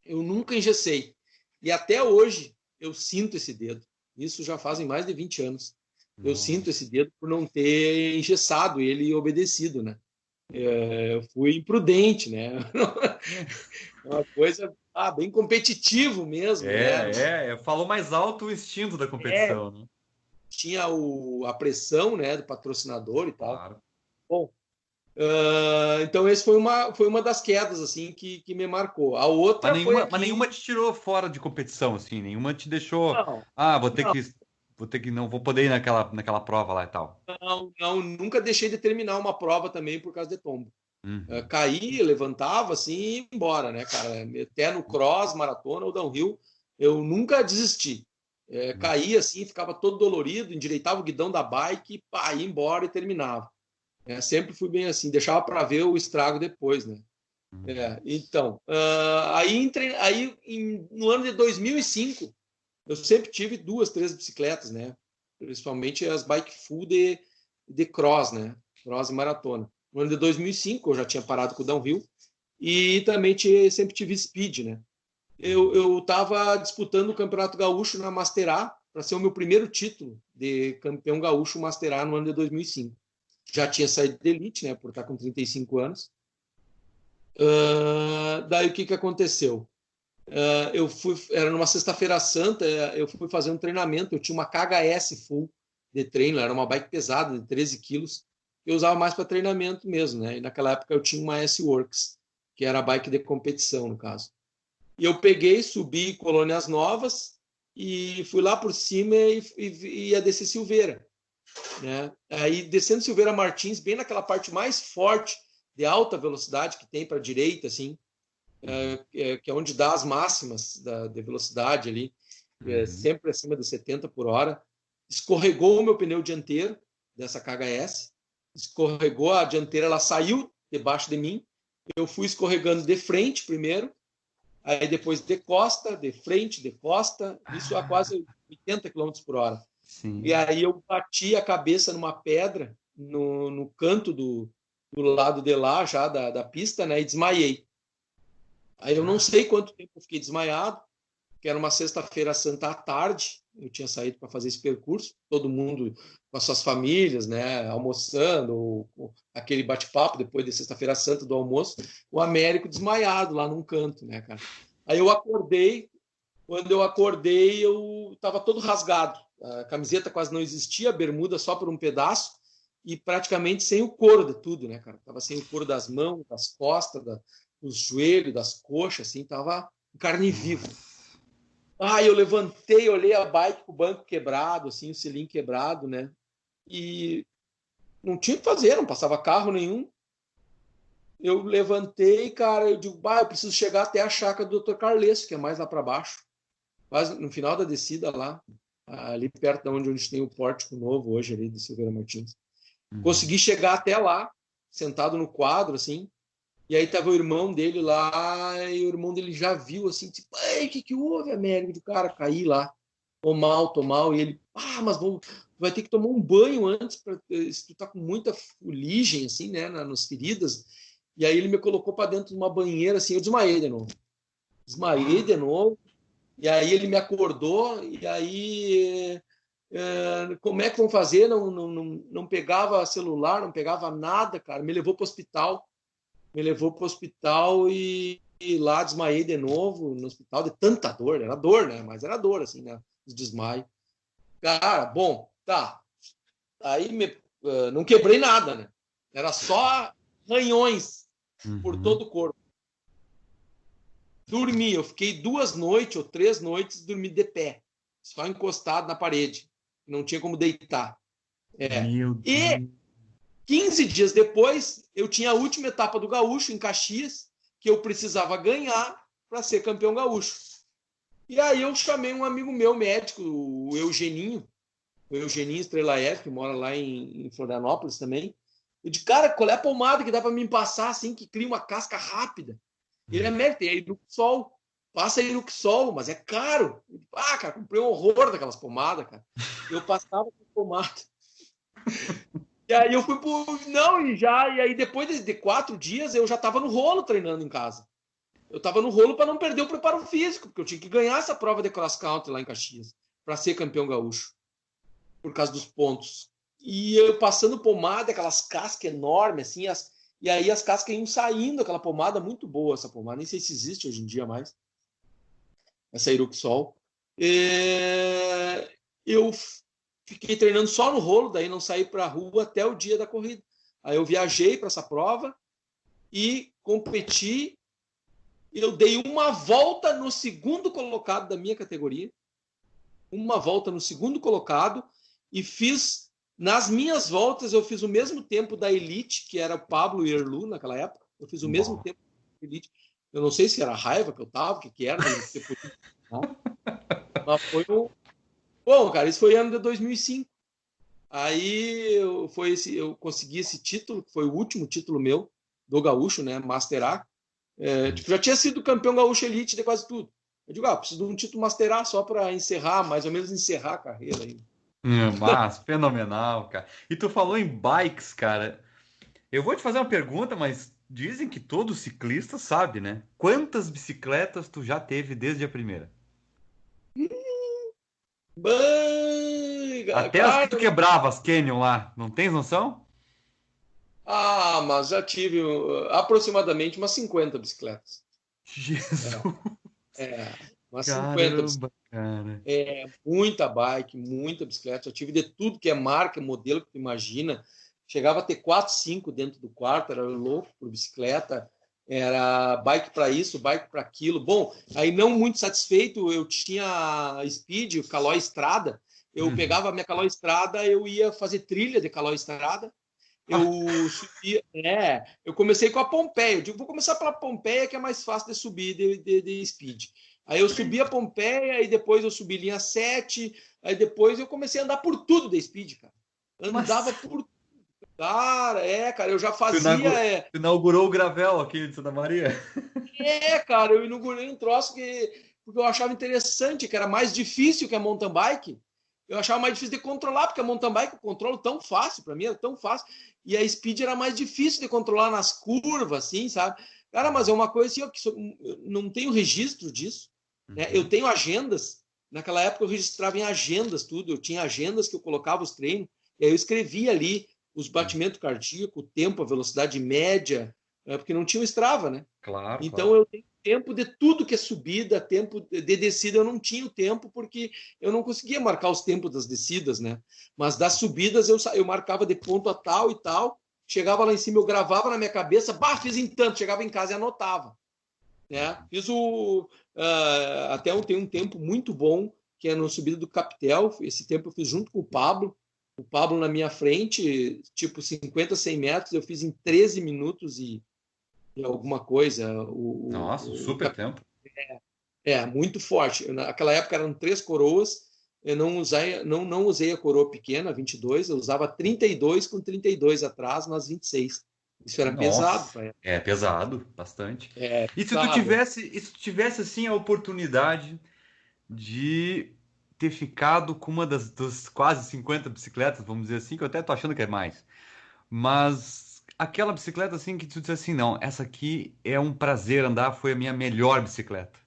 eu nunca engessei. E até hoje eu sinto esse dedo. Isso já fazem mais de 20 anos. Eu sinto esse dedo por não ter engessado ele e obedecido, né? Eu fui imprudente, né? Uma coisa bem competitivo mesmo, né? Falou mais alto o instinto da competição, né? Tinha a pressão, né, do patrocinador e tal. Claro. Bom, então esse foi uma das quedas assim que me marcou. A outra mas nenhuma te tirou fora de competição, assim, nenhuma te deixou. Não vou poder ir naquela prova lá e tal. Não, nunca deixei de terminar uma prova também por causa de tombo. Caí, levantava assim e ia embora, né, cara? Até no cross, maratona ou downhill, eu nunca desisti. Caía assim, ficava todo dolorido, endireitava o guidão da bike, ia embora e terminava. Sempre fui bem assim, deixava para ver o estrago depois, né? Então, no ano de 2005, eu sempre tive 2, 3 bicicletas, né? Principalmente as bike full de cross, né? Cross e maratona. No ano de 2005, eu já tinha parado com o downhill e também sempre tive speed, né? Eu estava disputando o Campeonato Gaúcho na Master A para ser o meu primeiro título de campeão gaúcho Master A no ano de 2005. Já tinha saído de elite, né? Por estar com 35 anos. Daí o que aconteceu? Era numa sexta-feira santa, eu fui fazer um treinamento, eu tinha uma KHS full de treino, era uma bike pesada de 13 quilos, eu usava mais para treinamento mesmo, né? E naquela época eu tinha uma S-Works, que era a bike de competição, no caso. E eu peguei, subi Colônias Novas e fui lá por cima e ia descer Silveira, né? Aí descendo Silveira Martins, bem naquela parte mais forte de alta velocidade que tem para a direita, assim, que é onde dá as máximas de velocidade ali, sempre acima de 70 por hora. Escorregou o meu pneu dianteiro dessa KHS, escorregou a dianteira, ela saiu debaixo de mim, eu fui escorregando de frente primeiro, aí depois de costa, de frente, de costa, isso a quase 80 km por hora. Sim. E aí eu bati a cabeça numa pedra no canto do lado de lá, já da pista, né, e desmaiei. Aí eu não sei quanto tempo eu fiquei desmaiado, que era uma sexta-feira santa à tarde, eu tinha saído para fazer esse percurso, todo mundo com as suas famílias, né, almoçando, aquele bate-papo depois de sexta-feira santa do almoço, o Américo desmaiado lá num canto, né, cara. Aí eu acordei, quando eu acordei eu estava todo rasgado, a camiseta quase não existia, a bermuda só por um pedaço, e praticamente sem o couro de tudo, né, cara. Tava sem o couro das mãos, das costas, dos joelhos, das coxas, assim, tava carne viva. Eu levantei, olhei a bike com o banco quebrado, assim, o selim quebrado, né? E não tinha o que fazer, não passava carro nenhum. Eu levantei, cara, eu digo, eu preciso chegar até a chácara do Dr. Carlesso, que é mais lá para baixo, quase no final da descida lá, ali perto de onde a gente tem o pórtico novo hoje, ali de Silveira Martins. Consegui chegar até lá, sentado no quadro, assim, e aí tava o irmão dele lá, e o irmão dele já viu, assim, tipo, o que houve, Américo? Do cara cair lá, tô mal, e ele, mas vai ter que tomar um banho antes, se tu tá com muita fuligem, assim, né, nas feridas. E aí ele me colocou para dentro de uma banheira, assim, eu desmaiei de novo, e aí ele me acordou, e aí como é que vão fazer? Não pegava celular, não pegava nada, cara, me levou para o hospital e lá desmaiei de novo no hospital de tanta dor, era dor, né? Mas era dor, assim, né? Os desmaio. Cara, bom, tá. Aí não quebrei nada, né? Era só ranhões por todo o corpo. Dormi, eu fiquei 2 noites ou 3 noites dormi de pé, só encostado na parede. Não tinha como deitar. Meu Deus. E 15 dias depois, eu tinha a última etapa do Gaúcho, em Caxias, que eu precisava ganhar para ser campeão gaúcho. E aí eu chamei um amigo meu, médico, o Eugeninho Strelaev, que mora lá em Florianópolis também. Eu disse, cara, qual é a pomada que dá para me passar assim, que cria uma casca rápida? Ele é médico, tem a Iruxol. Passa a Iruxol, mas é caro. Eu disse, cara, comprei um horror daquelas pomadas, cara. Eu passava com pomada. E aí eu fui pro. Não, e aí depois de 4 dias eu já tava no rolo treinando em casa. Eu tava no rolo para não perder o preparo físico, porque eu tinha que ganhar essa prova de cross country lá em Caxias, para ser campeão gaúcho, por causa dos pontos. E eu passando pomada, aquelas cascas enormes, assim, e aí as cascas iam saindo, aquela pomada muito boa, essa pomada, nem sei se existe hoje em dia mais, essa Iruxol. Eu fiquei treinando só no rolo, daí não saí para a rua até o dia da corrida. Aí eu viajei para essa prova e competi. Eu dei uma volta no segundo colocado da minha categoria, uma volta no segundo colocado, e fiz, nas minhas voltas, eu fiz o mesmo tempo da Elite, que era o Pablo Erlu naquela época. Eu fiz o mesmo tempo da Elite. Eu não sei se era raiva que eu tava, o que era. Mas foi um... Bom, cara, isso foi ano de 2005. Aí eu consegui esse título, que foi o último título meu do Gaúcho, né? Master A. Tipo, já tinha sido campeão gaúcho elite de quase tudo. Eu digo, preciso de um título Master A só para encerrar, mais ou menos encerrar a carreira aí. Mas, fenomenal, cara. E tu falou em bikes, cara. Eu vou te fazer uma pergunta, mas dizem que todo ciclista sabe, né? Quantas bicicletas tu já teve desde a primeira? Até as que tu Cara, quebrava, as Canyon lá, não tens noção? mas já tive aproximadamente umas 50 bicicletas. Jesus, É, umas 50 caramba, bicicletas. cara. Muita bike, muita bicicleta. Já tive de tudo que é marca, modelo que tu imagina. Chegava a ter 4, 5 dentro do quarto, era louco por bicicleta. Era bike para isso, bike para aquilo. Bom, aí não muito satisfeito, eu tinha Speed, Caloi Estrada. Eu Uhum. pegava a minha Caloi Estrada, eu ia fazer trilha de Caloi Estrada. Eu subia, eu comecei com a Pompeia. Eu digo, vou começar pela Pompeia, que é mais fácil de subir de Speed. Aí eu subi a Pompeia, aí depois eu subi linha 7, aí depois eu comecei a andar por tudo de Speed, cara. Andava Mas por. Cara, eu já tu fazia. tu inaugurou o Gravel aqui de Santa Maria? Cara, eu inaugurei um troço porque eu achava interessante, que era mais difícil que a mountain bike. Eu achava mais difícil de controlar, porque a mountain bike eu controlo tão fácil, para mim era tão fácil. E a speed era mais difícil de controlar nas curvas, assim, sabe? Cara, mas é uma coisa assim, eu não tenho registro disso. Né? Eu Uhum. tenho agendas. Naquela época eu registrava em agendas tudo. Eu tinha agendas que eu colocava os treinos, e aí eu escrevia ali os batimentos cardíacos, o tempo, a velocidade média, porque não tinha o Strava, né? Claro, Então claro. eu tenho tempo de tudo que é subida, tempo de descida eu não tinha o tempo porque eu não conseguia marcar os tempos das descidas, né? Mas das subidas eu marcava de ponto a tal e tal, chegava lá em cima, eu gravava na minha cabeça, fiz em tanto, chegava em casa e anotava, né? Fiz até tem um tempo muito bom que é no subida do Capitel, esse tempo eu fiz junto com o Pablo na minha frente, tipo 50, 100 metros, eu fiz em 13 minutos e alguma coisa. Nossa, super tempo. Muito forte. Naquela época eram 3 coroas. Eu não usei a coroa pequena, 22. Eu usava 32 com 32 atrás, nas 26. Isso era pesado, Nossa, pai. é pesado, bastante. Pesado. E se tu tivesse assim a oportunidade de ter ficado com uma das quase 50 bicicletas, vamos dizer assim, que eu até tô achando que é mais. Mas aquela bicicleta assim que tu disse assim, não, essa aqui é um prazer andar, foi a minha melhor bicicleta.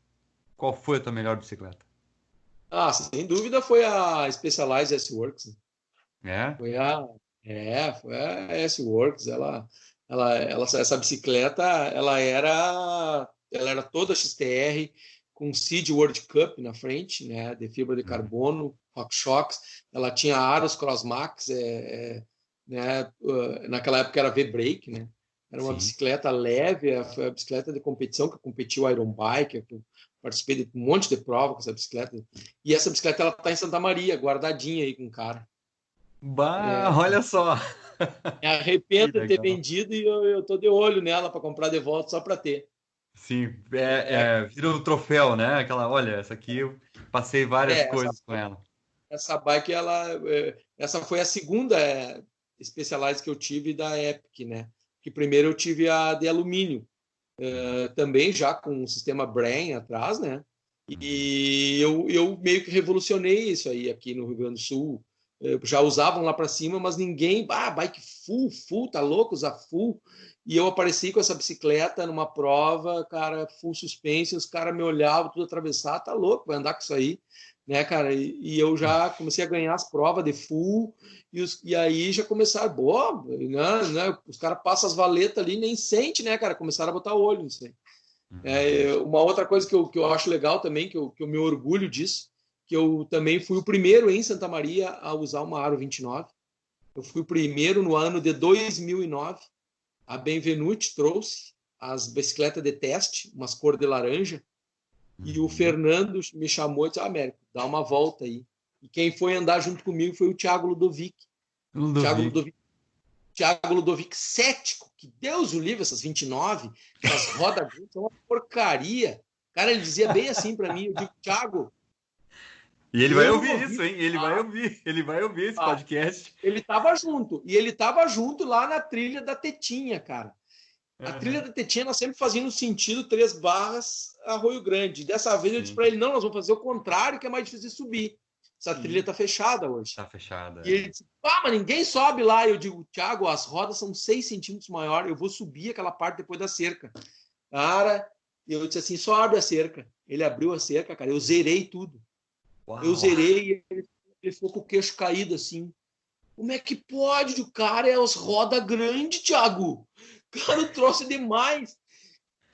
Qual foi a tua melhor bicicleta? Sem dúvida foi a Specialized S-Works. É? Foi a, foi a S-Works. Essa bicicleta, ela era toda XTR, com Seed World Cup na frente, né, de fibra de Uhum. carbono, RockShox. Ela tinha aros Crossmax, né, naquela época era V-Brake, né? Era uma Sim. bicicleta leve, foi a bicicleta de competição que competiu o Iron Bike, que eu participei de um monte de prova com essa bicicleta. E essa bicicleta ela tá em Santa Maria, guardadinha aí com o cara. Bah, olha só. Me Que arrependo de ter legal. vendido e eu tô de olho nela para comprar de volta só para ter. Sim, É, vira o troféu, né? Aquela, olha, essa aqui eu passei várias é, essa, coisas com ela. essa bike, essa foi a segunda Specialized que eu tive da Epic, né? Que primeiro eu tive a de alumínio, também já com um sistema Brain atrás, né? Uhum. E eu meio que revolucionei isso aí aqui no Rio Grande do Sul. Já usavam lá para cima, mas ninguém, bike full, tá louco usar full. E eu apareci com essa bicicleta numa prova, cara, full suspense, os caras me olhavam tudo atravessado, tá louco, vai andar com isso aí, né, cara? E eu já comecei a ganhar as provas de full, e aí já começaram, boa, né, os caras passam as valetas ali, nem sente, né, cara? Começaram a botar olho nisso aí. Uhum. Uma outra coisa que eu acho legal também, que eu me orgulho disso, que eu também fui o primeiro em Santa Maria a usar uma Aro 29. Eu fui o primeiro no ano de 2009. A Benvenuti trouxe as bicicletas de teste, umas cor de laranja, e o Uhum. Fernando me chamou e disse, Américo, dá uma volta aí. E quem foi andar junto comigo foi o Thiago Ludovic. Não Thiago duvido. Ludovic Thiago Ludovic cético, que Deus o livre, essas 29, essas rodas são uma porcaria. Cara, ele dizia bem assim para mim, eu digo, Thiago, E ele vai eu ouvir vou isso, vir. hein? Ele vai ouvir esse Ah, podcast. ele estava junto, e ele estava junto lá na trilha da Tetinha, cara. A trilha Aham. da Tetinha nós sempre fazíamos no sentido 3 barras Arroio Grande. Dessa vez eu disse Sim, para ele, não, nós vamos fazer o contrário, que é mais difícil de subir. Essa trilha sim. está fechada hoje. Tá fechada. E ele disse, mas ninguém sobe lá. Eu digo, Thiago, as rodas são 6 centímetros maior, eu vou subir aquela parte depois da cerca. Cara, eu disse assim, só abre a cerca. Ele abriu a cerca, cara, eu zerei tudo. Eu Uau! zerei e ele ficou com o queixo caído assim. Como é que pode? O cara é os roda grande, Thiago. Cara, o troço é demais.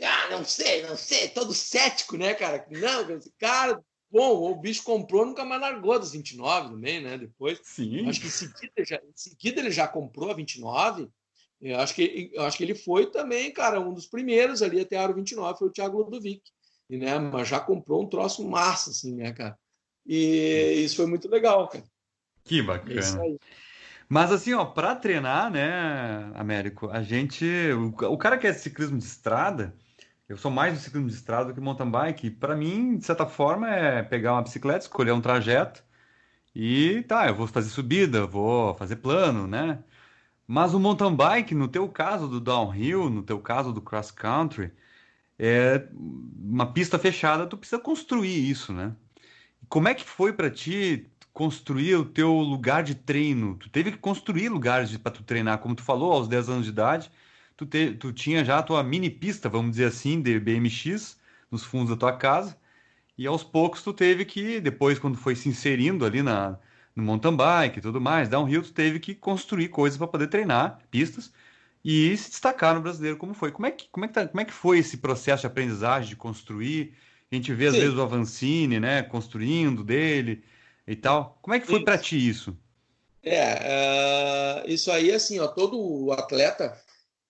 Ah, não sei, todo cético, né, cara? Não, cara, bom, o bicho comprou, nunca mais largou das 29 também, né? Depois, Sim. acho que em seguida ele já comprou a 29. Eu acho que ele foi também, cara, um dos primeiros ali até a Aro 29, foi o Thiago Ludovic, e, né? Mas já comprou um troço massa, assim, né, cara? E isso foi muito legal, cara. Que É isso bacana. aí. Mas assim, ó, para treinar, né, Américo, o cara que é ciclismo de estrada, eu sou mais do ciclismo de estrada do que mountain bike. Para mim, de certa forma, é pegar uma bicicleta, escolher um trajeto e tá, eu vou fazer subida, vou fazer plano, né? Mas o mountain bike, no teu caso do downhill, no teu caso do cross country, é uma pista fechada, tu precisa construir isso, né? Como é que foi para ti construir o teu lugar de treino? Tu teve que construir lugares para tu treinar, como tu falou, aos 10 anos de idade, tu tinha já a tua mini pista, vamos dizer assim, de BMX nos fundos da tua casa, e aos poucos tu teve que, depois quando foi se inserindo ali no mountain bike e tudo mais, downhill, tu teve que construir coisas para poder treinar, pistas, e se destacar no brasileiro como foi. Como é que foi esse processo de aprendizagem, de construir? A gente vê às vezes Sim, o Avancini, né, construindo dele e tal. Como é que foi para isso. ti isso? Isso aí, assim, ó, todo atleta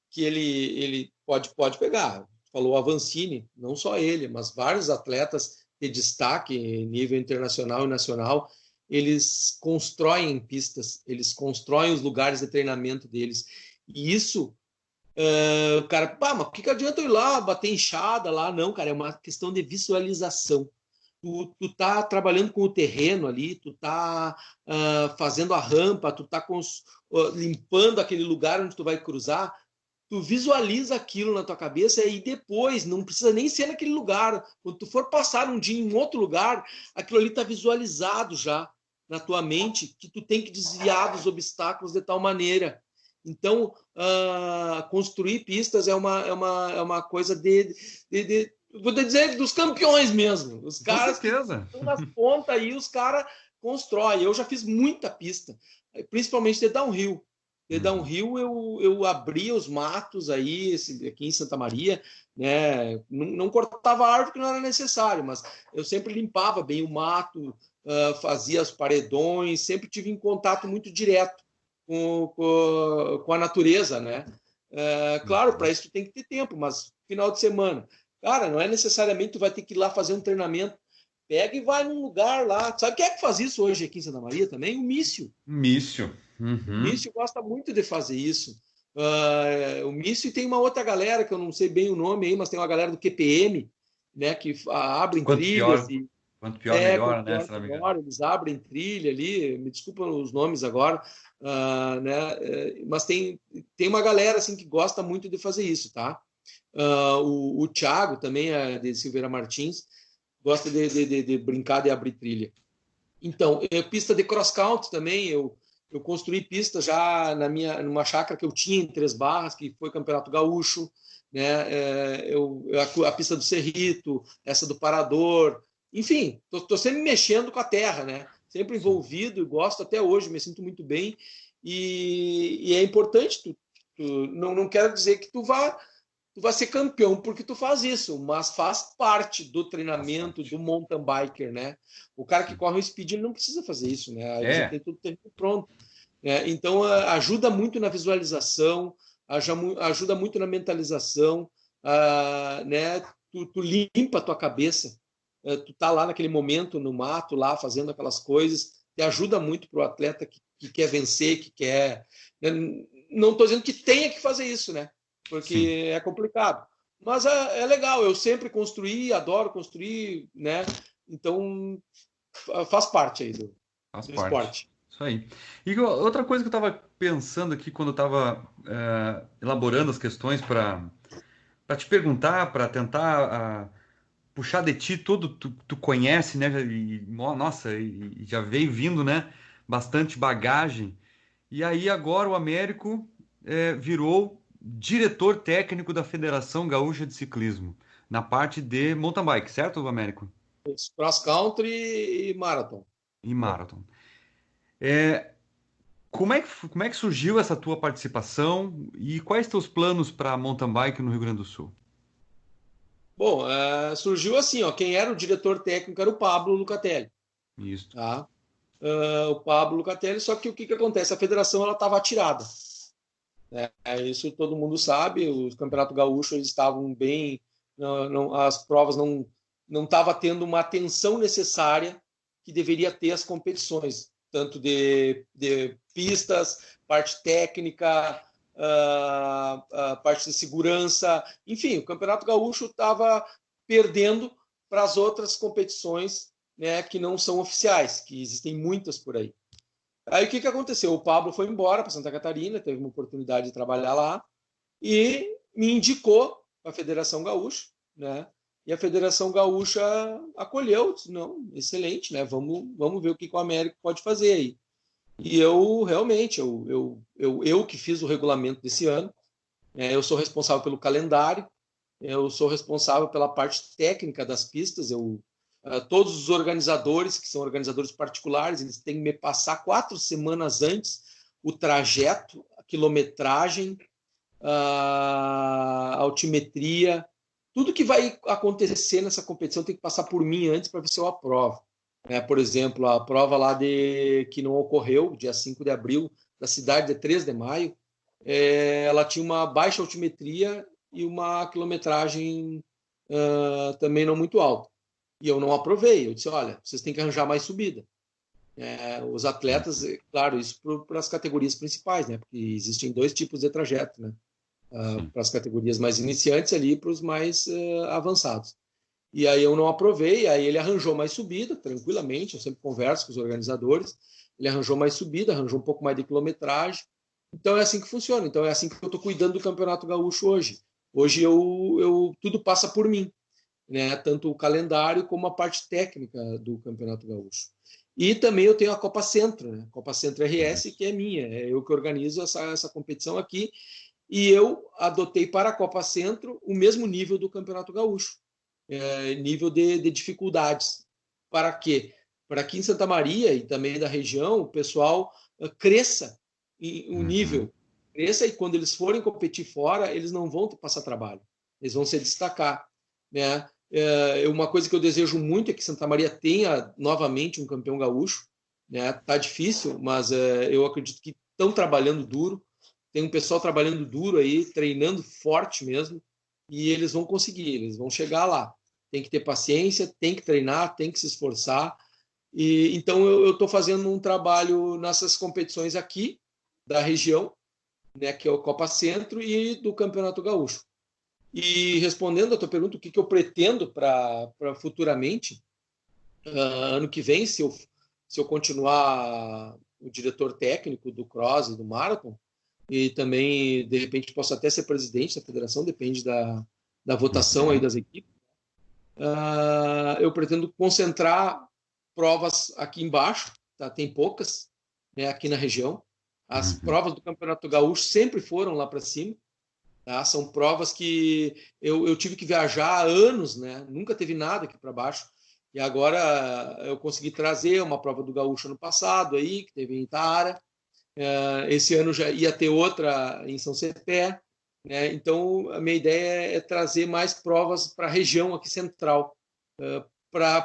que ele pode pegar. Falou o Avancini, não só ele, mas vários atletas de destaque em nível internacional e nacional, eles constroem pistas, eles constroem os lugares de treinamento deles. E isso, o cara, pá, mas por que adianta eu ir lá bater enxada lá? Não, cara, é uma questão de visualização. Tu tá trabalhando com o terreno ali, tu tá fazendo a rampa, tu tá limpando aquele lugar onde tu vai cruzar, tu visualiza aquilo na tua cabeça e depois, não precisa nem ser naquele lugar, quando tu for passar um dia em outro lugar, aquilo ali está visualizado já na tua mente, que tu tem que desviar dos obstáculos de tal maneira. Então, construir pistas é uma coisa vou dizer, dos campeões mesmo. Os Com caras que certeza. estão nas pontas aí, os caras constroem. Eu já fiz muita pista, principalmente de downhill. De Uhum. downhill eu abria os matos aí, aqui em Santa Maria, né? Não cortava árvore que não era necessário, mas eu sempre limpava bem o mato, fazia os paredões, sempre tive em contato muito direto com a natureza, né? Claro, para Uhum. isso tu tem que ter tempo, mas final de semana. Cara, não é necessariamente tu vai ter que ir lá fazer um treinamento. Pega e vai num lugar lá. Sabe quem é que faz isso hoje aqui em Santa Maria também? O Mício. Mício. O Uhum. Mício gosta muito de fazer isso. O Mício tem uma outra galera, que eu não sei bem o nome aí, mas tem uma galera do QPM, né, que abrem Quanto trilhas pior, e quanto pior, quanto melhor, né, pior, se não me engano. melhor, eles abrem trilha ali, me desculpa os nomes agora, né, mas tem uma galera assim que gosta muito de fazer isso, tá? O Thiago também, de Silveira Martins, gosta de brincar de abrir trilha. Então, pista de cross country também, eu construí pista já numa chácara que eu tinha em Três Barras, que foi Campeonato Gaúcho, né? A pista do Cerrito, essa do Parador, enfim, tô sempre mexendo com a terra, né? Sempre Sim. envolvido e gosto até hoje, me sinto muito bem. E é importante, não quero dizer que tu vai ser campeão porque tu faz isso, mas faz parte do Faz treinamento parte. do mountain biker, né? O cara que Sim. corre um speed ele não precisa fazer isso, né? Ele já É, tem tudo pronto. Né? Então ajuda muito na visualização, ajuda muito na mentalização, né? Tu limpa a tua cabeça, tu tá lá naquele momento no mato lá fazendo aquelas coisas, te ajuda muito para o atleta que quer vencer, que quer. Né? Não estou dizendo que tenha que fazer isso, né? sim, Porque é complicado. Mas é legal, eu sempre construí, adoro construir, né? Então faz parte aí do, faz do parte. esporte. Isso aí. E outra coisa que eu estava pensando aqui quando eu estava elaborando as questões para te perguntar, para tentar puxar de ti tudo tu conhece, né? Nossa, e já veio vindo, né? Bastante bagagem. E aí agora o Américo virou diretor técnico da Federação Gaúcha de Ciclismo, na parte de mountain bike, certo, Américo? Cross country e marathon. E marathon. Como é que surgiu essa tua participação e quais teus planos para mountain bike no Rio Grande do Sul? Bom, surgiu assim, ó, quem era o diretor técnico era o Pablo Lucatelli, Isso. tá? O Pablo Lucatelli, só que o que acontece? A federação ela estava atirada, né? Isso todo mundo sabe. O Campeonato Gaúcho eles estavam bem, as provas não estavam tendo uma atenção necessária que deveria ter as competições, tanto de pistas, parte técnica, parte de segurança, enfim, o Campeonato Gaúcho estava perdendo para as outras competições, né, que não são oficiais, que existem muitas por aí. Aí o que aconteceu? O Pablo foi embora para Santa Catarina, teve uma oportunidade de trabalhar lá e me indicou para a Federação Gaúcha, né? E a Federação Gaúcha acolheu, disse, não, excelente, né? Vamos ver o que o Américo pode fazer aí. E eu realmente, eu que fiz o regulamento desse ano, eu sou responsável pelo calendário, eu sou responsável pela parte técnica das pistas. Todos os organizadores, que são organizadores particulares, eles têm que me passar 4 semanas antes o trajeto, a quilometragem, a altimetria, tudo que vai acontecer nessa competição tem que passar por mim antes para ver se eu aprovo. Por exemplo, a prova lá que não ocorreu, dia 5 de abril, da cidade de 3 de maio, ela tinha uma baixa altimetria e uma quilometragem também não muito alta. E eu não aprovei. Eu disse, olha, vocês têm que arranjar mais subida. Os atletas, claro, isso para as categorias principais, né? Porque existem 2 tipos de trajeto, né? Para as categorias mais iniciantes ali e para os mais avançados. E aí eu não aprovei, aí ele arranjou mais subida, tranquilamente, eu sempre converso com os organizadores, ele arranjou mais subida, arranjou um pouco mais de quilometragem. Então é assim que funciona, então é assim que eu estou cuidando do Campeonato Gaúcho hoje. Hoje tudo passa por mim, né? Tanto o calendário como a parte técnica do Campeonato Gaúcho. E também eu tenho a Copa Centro, né? Copa Centro RS, que é minha, é eu que organizo essa competição aqui, e eu adotei para a Copa Centro o mesmo nível do Campeonato Gaúcho, nível de dificuldades. Para quê? Para que em Santa Maria e também da região o pessoal cresça o nível, cresça, e quando eles forem competir fora, eles não vão passar trabalho, eles vão se destacar, né? Uma coisa que eu desejo muito é que Santa Maria tenha novamente um campeão gaúcho, né? Tá difícil, mas eu acredito que estão trabalhando duro, tem um pessoal trabalhando duro aí, treinando forte mesmo, e eles vão conseguir, eles vão chegar lá. Tem que ter paciência, tem que treinar, tem que se esforçar. E então eu estou fazendo um trabalho nessas competições aqui da região, né, que é o Copa Centro e do Campeonato Gaúcho. E respondendo a tua pergunta, o que eu pretendo para futuramente, ano que vem, se eu continuar o diretor técnico do Cross e do Marathon, e também, de repente, posso até ser presidente da federação, depende da votação aí das equipes. Eu pretendo concentrar provas aqui embaixo, tá? Tem poucas, né, aqui na região. As provas do Campeonato Gaúcho sempre foram lá para cima, tá? São provas que eu tive que viajar há anos, né? Nunca teve nada aqui para baixo. E agora eu consegui trazer uma prova do Gaúcho ano passado, aí, que teve em Itaara. Esse ano já ia ter outra em São Cepé, né? Então a minha ideia é trazer mais provas para a região aqui central,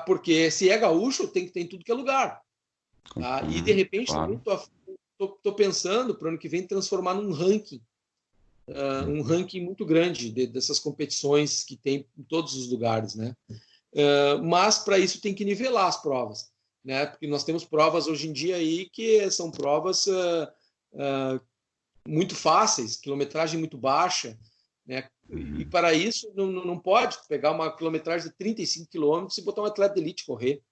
porque se é gaúcho tem que ter em tudo que é lugar, tá? E de repente também Claro. tô pensando para o ano que vem transformar num ranking, um ranking muito grande dessas competições que tem em todos os lugares, né? Mas para isso tem que nivelar as provas, né? Porque nós temos provas hoje em dia aí que são provas muito fáceis, quilometragem muito baixa, né? E para isso não pode pegar uma quilometragem de 35 quilômetros e botar um atleta de elite correr.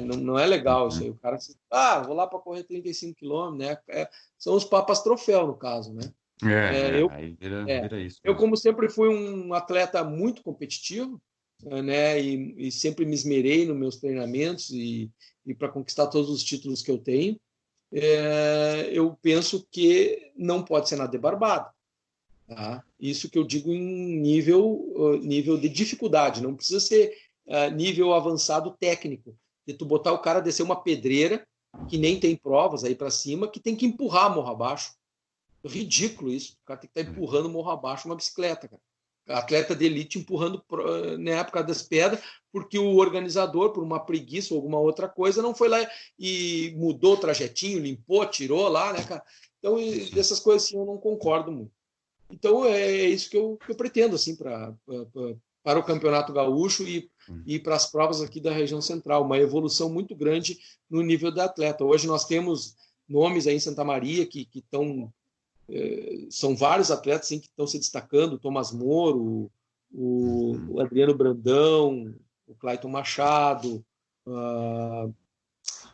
Não é legal isso aí. O cara vou lá para correr 35 quilômetros, né? São os papas troféu, no caso, né? Eu, Aí é, vira isso eu, mesmo. como sempre, fui um atleta muito competitivo, né? E sempre me esmerei nos meus treinamentos e para conquistar todos os títulos que eu tenho. Eu penso que não pode ser nada debarbado. Tá? Isso que eu digo em nível de dificuldade, não precisa ser nível avançado técnico, de tu botar o cara a descer uma pedreira, que nem tem provas aí para cima, que tem que empurrar morro abaixo. Ridículo isso. O cara tem que estar empurrando morro abaixo uma bicicleta, cara. Atleta de elite empurrando na época das pedras, porque o organizador, por uma preguiça ou alguma outra coisa, não foi lá e mudou o trajetinho, limpou, tirou lá, né, cara? Então, Sim. dessas coisas assim, eu não concordo muito. Então, é isso que eu pretendo, assim, para o Campeonato Gaúcho e para as provas aqui da região central. Uma evolução muito grande no nível da atleta. Hoje nós temos nomes aí em Santa Maria que estão são vários atletas assim, que estão se destacando, o Thomas Moro, o Adriano Brandão, o Clayton Machado,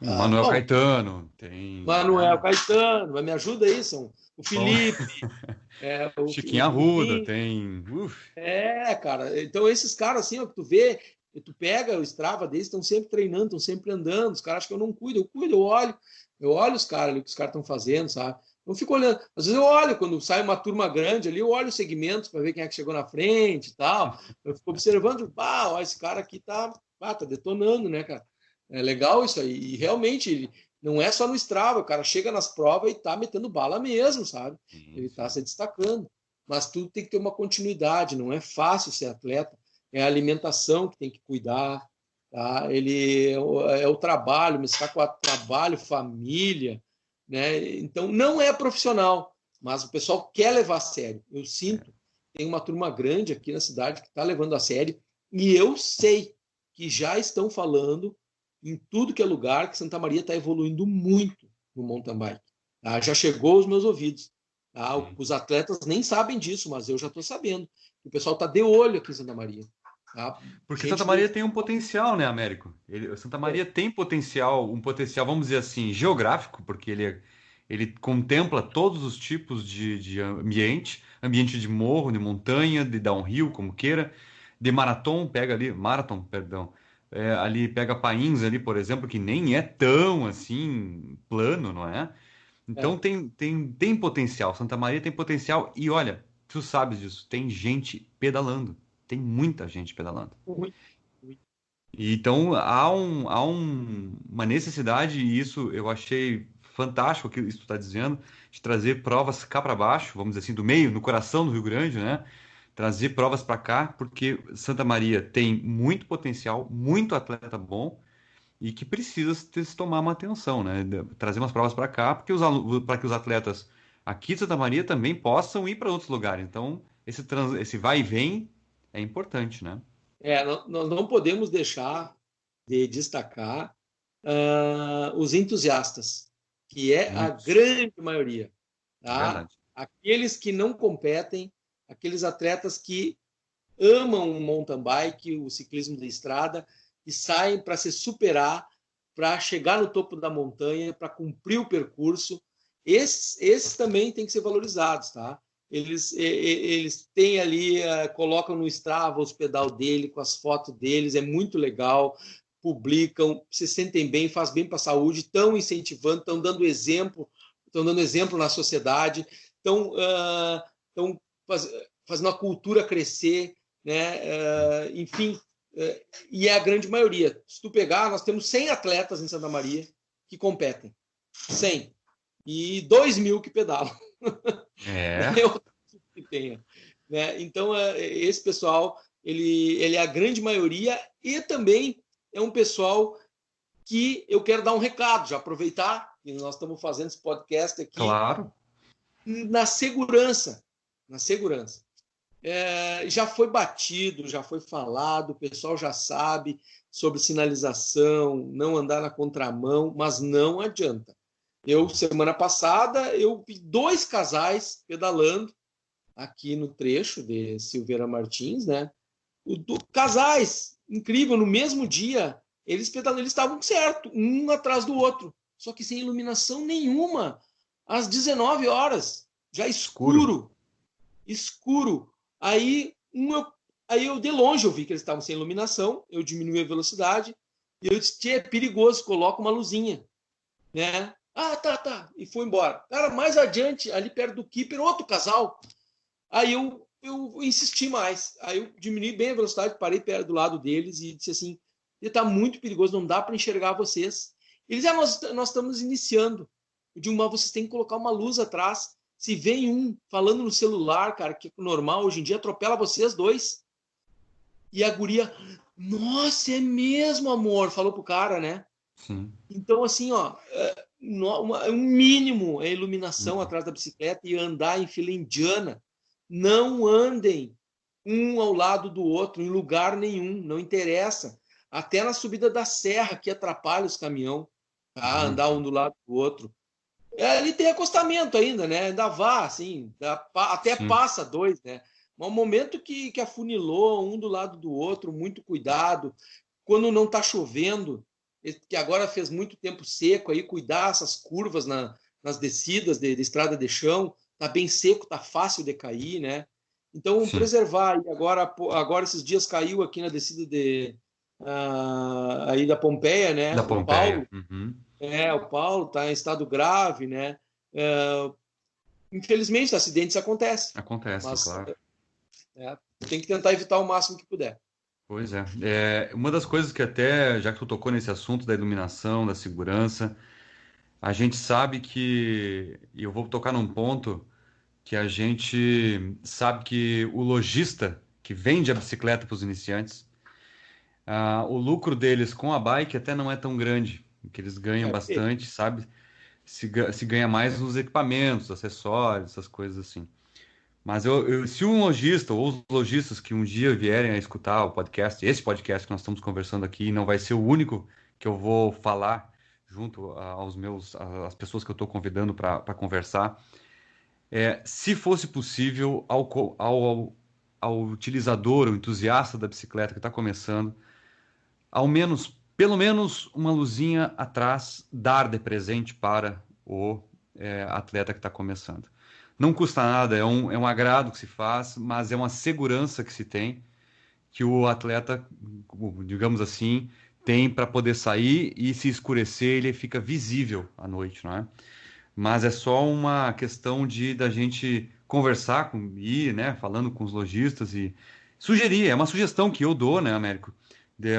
O Manuel bom, Caetano tem, Manuel né? Caetano, me ajuda aí, são o Bom, Felipe, o Chiquinho Arruda Filipinho, tem. cara, então esses caras assim, ó, que tu vê, tu pega o Strava deles, estão sempre treinando, estão sempre andando, os caras acham que eu não cuido, eu cuido, eu olho os caras ali, o que os caras estão fazendo, sabe? Não fico olhando. Às vezes eu olho, quando sai uma turma grande ali, eu olho os segmentos para ver quem é que chegou na frente e tal. Eu fico observando, ó, esse cara aqui tá detonando, né, cara? É legal isso aí. E realmente, ele não é só no Strava, o cara chega nas provas e tá metendo bala mesmo, sabe? Sim, Ele tá sim. se destacando. Mas tudo tem que ter uma continuidade, não é fácil ser atleta. É a alimentação que tem que cuidar, tá? Ele é o trabalho, mas está com o trabalho, família, né? Então, não é profissional, mas o pessoal quer levar a sério. Eu É. sinto, tem uma turma grande aqui na cidade que está levando a sério, e eu sei que já estão falando em tudo que é lugar que Santa Maria está evoluindo muito no mountain bike. Tá? Já chegou aos meus ouvidos. Tá? Sim. Os atletas nem sabem disso, mas eu já estou sabendo. O pessoal está de olho aqui em Santa Maria. Tá? Porque Santa Gente Maria tem um potencial, né, Américo? Santa Maria tem potencial, um potencial, vamos dizer assim, geográfico, porque ele contempla todos os tipos de ambiente de morro, de montanha, de downhill, como queira, de marathon, perdão, ali pega Pains ali, por exemplo, que nem é tão assim plano, não é? Então é, tem potencial. Santa Maria tem potencial e olha, tu sabes disso, tem gente pedalando. Tem muita gente pedalando. muito, muito. E então uma necessidade, e isso eu achei fantástico que isso tu está dizendo, de trazer provas cá para baixo, vamos dizer assim, do meio, no coração do Rio Grande, né? Trazer provas para cá, porque Santa Maria tem muito potencial, muito atleta bom e que precisa se tomar uma atenção, né? Trazer umas provas para cá, porque para que os atletas aqui de Santa Maria também possam ir para outros lugares. Então, esse vai e vem é importante, né? Nós não podemos deixar de destacar os entusiastas, que é a Muitos, grande maioria, é tá? verdade. Aqueles que não competem, aqueles atletas que amam o mountain bike, o ciclismo de estrada, e saem para se superar, para chegar no topo da montanha, para cumprir o percurso. Esses também têm que ser valorizados, tá? Eles têm ali, colocam no Strava os pedal dele, com as fotos deles, é muito legal, publicam, se sentem bem, faz bem para a saúde, estão incentivando, estão dando exemplo na sociedade, estão fazendo a cultura crescer, né? Enfim, e é a grande maioria. Se tu pegar, nós temos 100 atletas em Santa Maria que competem. 100. E 2.000 que pedalam. É, É o que tenha. Né? Então, esse pessoal, ele é a grande maioria e também é um pessoal que eu quero dar um recado, já aproveitar que nós estamos fazendo esse podcast aqui, claro. na segurança. Na segurança. Já foi batido, já foi falado, o pessoal já sabe sobre sinalização, não andar na contramão, mas não adianta. Semana passada, eu vi 2 casais pedalando aqui no trecho de Silveira Martins, né? Casais, incrível, no mesmo dia, eles pedalando, eles estavam certo, um atrás do outro, só que sem iluminação nenhuma, às 19 horas. já escuro. Aí, aí eu de longe eu vi que eles estavam sem iluminação, eu diminui a velocidade e eu disse, é perigoso, coloca uma luzinha, né? Ah, tá. E fui embora. Cara, mais adiante, ali perto do Keeper, outro casal. Aí eu insisti mais. Aí eu diminui bem a velocidade, parei perto do lado deles e disse assim, está muito perigoso, não dá para enxergar vocês. Eles, nós estamos iniciando. Eu digo, mas vocês têm que colocar uma luz atrás. Se vem um falando no celular, cara, que é normal, hoje em dia atropela vocês dois. E a guria, nossa, é mesmo, amor, falou pro cara, né? Sim. Então, assim, ó, um mínimo é iluminação atrás da bicicleta e andar em fila indiana. Não andem um ao lado do outro, em lugar nenhum, não interessa. Até na subida da serra, que atrapalha os caminhões, tá? Andar um do lado do outro. Ali tem acostamento ainda, né? Ainda vá, assim, até Sim. passa dois, né? Mas um momento que afunilou um do lado do outro, muito cuidado. Quando não está chovendo, que agora fez muito tempo seco, aí cuidar essas curvas nas descidas de estrada de chão, tá bem seco, tá fácil de cair, né? Então, Sim. preservar. E agora esses dias caiu aqui na descida aí da Pompeia, né? Da O Pompeia. Paulo, Uhum. o Paulo está em estado grave, né? Infelizmente, acidentes acontecem, Acontece, mas claro. tem que tentar evitar o máximo que puder. Pois é. Uma das coisas que até, já que tu tocou nesse assunto da iluminação, da segurança, a gente sabe e eu vou tocar num ponto que a gente sabe que o lojista que vende a bicicleta para os iniciantes, o lucro deles com a bike até não é tão grande, que eles ganham Porque bastante, sabe? Se ganha mais nos equipamentos, acessórios, essas coisas assim. Mas se um lojista ou os lojistas que um dia vierem a escutar o podcast, esse podcast que nós estamos conversando aqui, não vai ser o único que eu vou falar junto às pessoas que eu estou convidando para conversar. Se fosse possível ao utilizador, o entusiasta da bicicleta que está começando, pelo menos uma luzinha atrás, dar de presente para o atleta que está começando. Não custa nada, é um agrado que se faz, mas é uma segurança que se tem, que o atleta, digamos assim, tem para poder sair e se escurecer, ele fica visível à noite, não é? Mas é só uma questão da gente conversar ir, né, falando com os lojistas e sugerir, é uma sugestão que eu dou, né, Américo,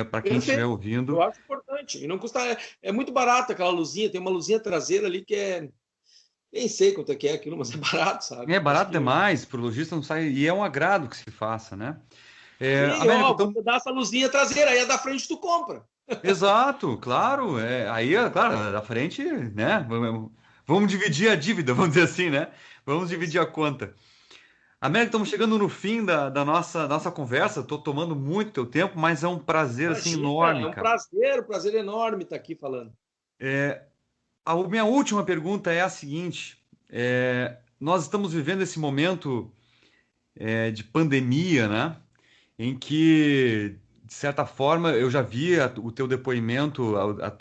para quem estiver perfeito. Eu ouvindo. acho importante. E não custa. É muito barato aquela luzinha. Tem uma luzinha traseira ali que é. Nem sei quanto é que é aquilo, mas é barato, sabe? É Acho barato que. demais, para o lojista não sai, e é um agrado que se faça, né? Sim, Américo, ó, você dá essa luzinha traseira, aí a da frente tu compra. exato, claro, claro, da frente, né? Vamos dividir a dívida, vamos dizer assim, né? Vamos dividir a conta. Américo, estamos chegando no fim da nossa conversa. Estou tomando muito teu tempo, mas é um prazer assim Imagina, é enorme, um cara. prazer enorme estar aqui falando. A minha última pergunta é a seguinte: nós estamos vivendo esse momento de pandemia, né? Em que, de certa forma, eu já vi o teu depoimento, a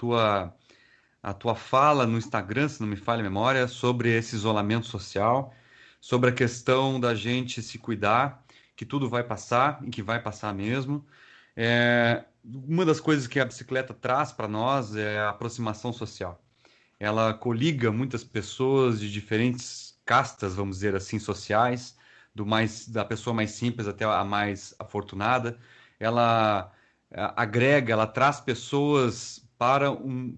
tua fala no Instagram, se não me falha a memória, sobre esse isolamento social, sobre a questão da gente se cuidar, que tudo vai passar e que vai passar mesmo. Uma das coisas que a bicicleta traz para nós é a aproximação social. Ela coliga muitas pessoas de diferentes castas, vamos dizer assim, sociais, da pessoa mais simples até a mais afortunada. Ela agrega, ela traz pessoas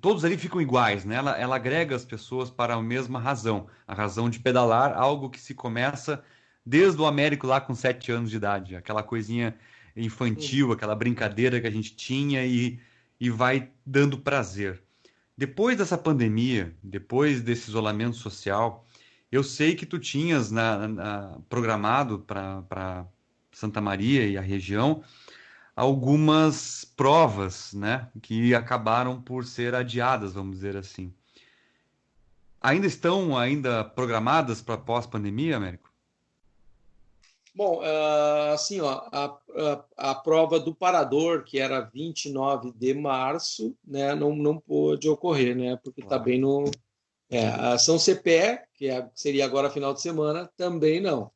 todos ali ficam iguais, né? Ela agrega as pessoas para a mesma razão, a razão de pedalar, algo que se começa desde o Américo lá com 7 anos de idade, aquela coisinha infantil, aquela brincadeira que a gente tinha e vai dando prazer. Depois dessa pandemia, depois desse isolamento social, eu sei que tu tinhas programado para Santa Maria e a região algumas provas, né, que acabaram por ser adiadas, vamos dizer assim. Ainda estão programadas para pós-pandemia, Américo? Bom, assim, ó, a prova do Parador, que era 29 de março, né, não pôde ocorrer, né, porque está Claro. bem A São Cepé, seria agora final de semana, também não.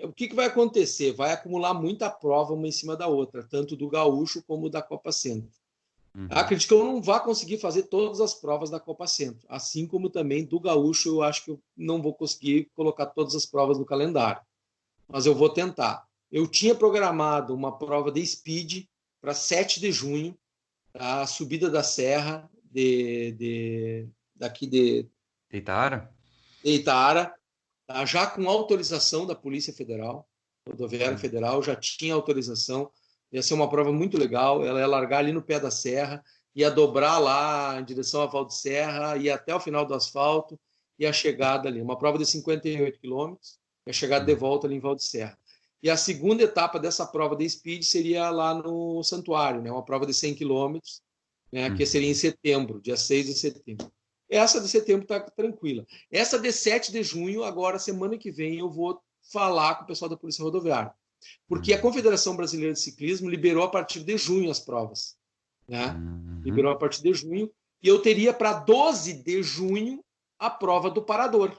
O que vai acontecer? Vai acumular muita prova uma em cima da outra, tanto do Gaúcho como da Copa Centro. Acredito que eu não vá conseguir fazer todas as provas da Copa Centro, assim como também do Gaúcho, eu acho que eu não vou conseguir colocar todas as provas no calendário, mas eu vou tentar. Eu tinha programado uma prova de speed para 7 de junho, a subida da serra daqui de Itara? Itaara, tá? Já com autorização da Polícia Federal, Rodoviária Federal, já tinha autorização. Ia ser uma prova muito legal. Ela ia largar ali no pé da serra, ia dobrar lá em direção a Val de Serra, ia até o final do asfalto e a chegada ali. Uma prova de 58 quilômetros, e a chegada de volta ali em Val de Serra. E a segunda etapa dessa prova de speed seria lá no Santuário, né? Uma prova de 100 quilômetros, né? Que seria em setembro, dia 6 de setembro. Essa de setembro está tranquila. Essa de 7 de junho, agora, semana que vem, eu vou falar com o pessoal da Polícia Rodoviária. Porque a Confederação Brasileira de Ciclismo liberou a partir de junho as provas. Né? Liberou a partir de junho. E eu teria para 12 de junho a prova do Parador,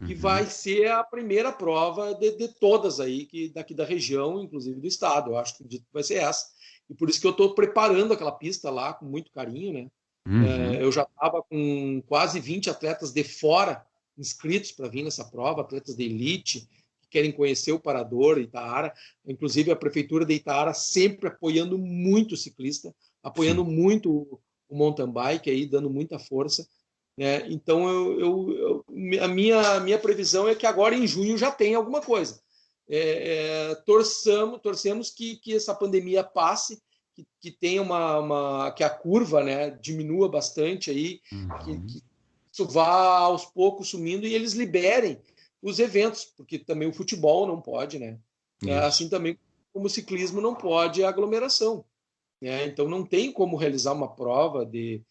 que vai ser a primeira prova de todas aí, daqui da região, inclusive do estado. Eu acho que vai ser essa. E por isso que eu estou preparando aquela pista lá com muito carinho, né? Eu já estava com quase 20 atletas de fora inscritos para vir nessa prova, atletas de elite, que querem conhecer o Parador, Itaara. Inclusive, a Prefeitura de Itaara sempre apoiando muito o ciclista, apoiando muito o mountain bike, aí, dando muita força. Então, a minha previsão é que agora em junho já tem alguma coisa. Torcemos que essa pandemia passe, que tenha que a curva, né, diminua bastante aí, que isso vá aos poucos sumindo e eles liberem os eventos, porque também o futebol não pode, né? Assim também como o ciclismo não pode a aglomeração. Então não tem como realizar uma prova de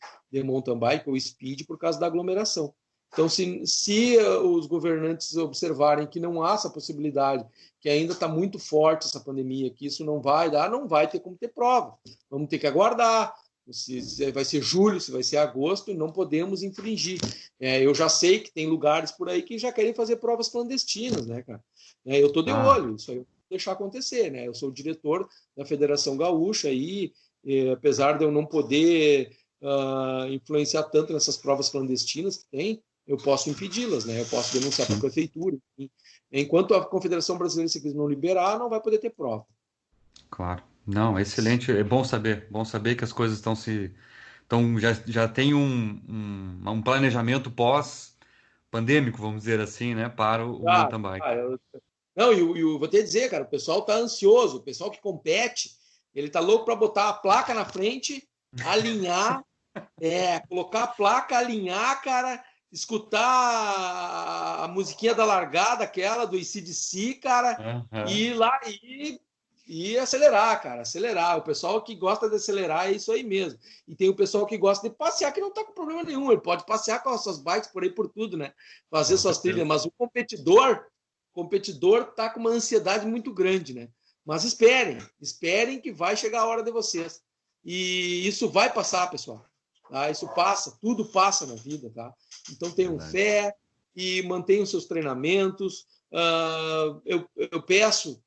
mountain bike ou speed por causa da aglomeração. Então, se os governantes observarem que não há essa possibilidade, que ainda está muito forte essa pandemia, que isso não vai dar, não vai ter como ter prova. Vamos ter que aguardar se vai ser julho, se vai ser agosto, e não podemos infringir. Eu já sei que tem lugares por aí que já querem fazer provas clandestinas, né, cara? Eu estou de olho, isso aí eu vou deixar acontecer, né? Eu sou o diretor da Federação Gaúcha e apesar de eu não poder influenciar tanto nessas provas clandestinas que tem, eu posso impedi-las, né? Eu posso denunciar para a prefeitura. Enquanto a Confederação Brasileira de Ciclismo não liberar, não vai poder ter prova. Claro. Não, excelente. É bom saber que as coisas já tem um planejamento pós-pandêmico, vamos dizer assim, né, para o mountain bike. Não, vou te dizer, cara, o pessoal está ansioso, o pessoal que compete, ele tá louco para botar a placa na frente, alinhar, colocar a placa, alinhar, cara, escutar a musiquinha da largada, aquela do AC/DC, cara, e ir lá e acelerar, cara, acelerar. O pessoal que gosta de acelerar é isso aí mesmo. E tem o pessoal que gosta de passear, que não tá com problema nenhum. Ele pode passear com as suas bikes por aí por tudo, né? Fazer suas trilhas. Mas o competidor tá com uma ansiedade muito grande, né? Mas esperem que vai chegar a hora de vocês. E isso vai passar, pessoal. Tá? Isso passa, tudo passa na vida, tá? Então tenham fé e mantenham seus treinamentos. Eu peço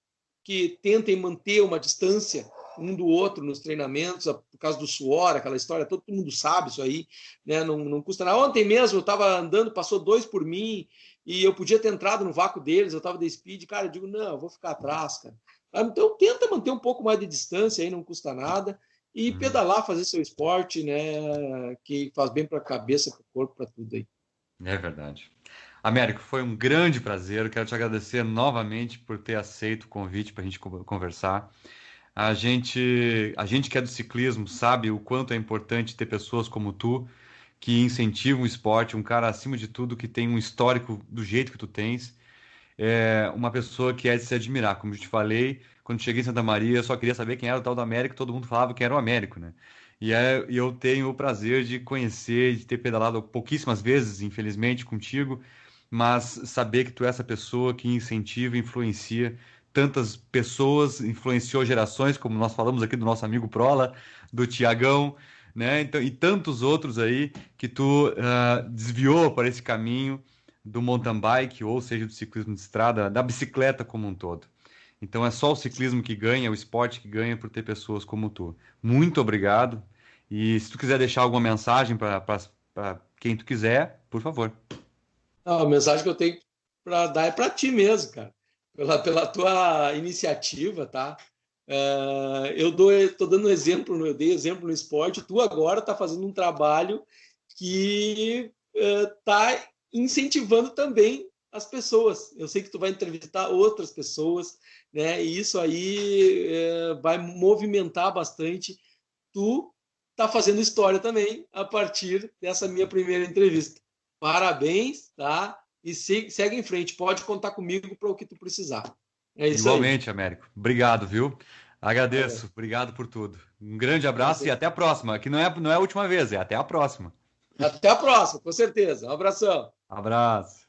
que tentem manter uma distância um do outro nos treinamentos, por causa do suor, aquela história, todo mundo sabe isso aí, né? Não custa nada. Ontem mesmo eu estava andando, passou 2 por mim, e eu podia ter entrado no vácuo deles, eu estava de speed, cara, eu digo, não, eu vou ficar atrás, cara. Então tenta manter um pouco mais de distância, aí não custa nada, e pedalar, fazer seu esporte, né, que faz bem para a cabeça, para o corpo, para tudo aí. É verdade. Américo, foi um grande prazer. Eu quero te agradecer novamente por ter aceito o convite para a gente conversar. A gente que é do ciclismo sabe o quanto é importante ter pessoas como tu que incentivam o esporte, um cara acima de tudo que tem um histórico do jeito que tu tens, uma pessoa que é de se admirar. Como eu te falei, quando cheguei em Santa Maria, eu só queria saber quem era o tal do Américo, todo mundo falava que era o Américo, né? E eu tenho o prazer de conhecer, de ter pedalado pouquíssimas vezes, infelizmente, contigo, mas saber que tu é essa pessoa que incentiva, influencia tantas pessoas, influenciou gerações, como nós falamos aqui do nosso amigo Prola, do Tiagão, né? Então, e tantos outros aí que tu desviou para esse caminho do mountain bike, ou seja, do ciclismo de estrada, da bicicleta como um todo. Então é só o ciclismo que ganha, o esporte que ganha por ter pessoas como tu. Muito obrigado. E se tu quiser deixar alguma mensagem para quem tu quiser, por favor. A mensagem que eu tenho para dar é para ti mesmo, cara. Pela tua iniciativa, tá? Tô dando exemplo, eu dei exemplo no esporte, tu agora está fazendo um trabalho que está incentivando também as pessoas. Eu sei que tu vai entrevistar outras pessoas, né? E isso aí vai movimentar bastante. Tu está fazendo história também a partir dessa minha primeira entrevista. Parabéns, tá? E segue em frente. Pode contar comigo para o que tu precisar. É isso aí. Igualmente, Américo. Obrigado, viu? Valeu. Agradeço. Obrigado por tudo. Um grande abraço e Prazer. até a próxima. Que não é a última vez, é até a próxima. Até a próxima, com certeza. Um abração. Abraço.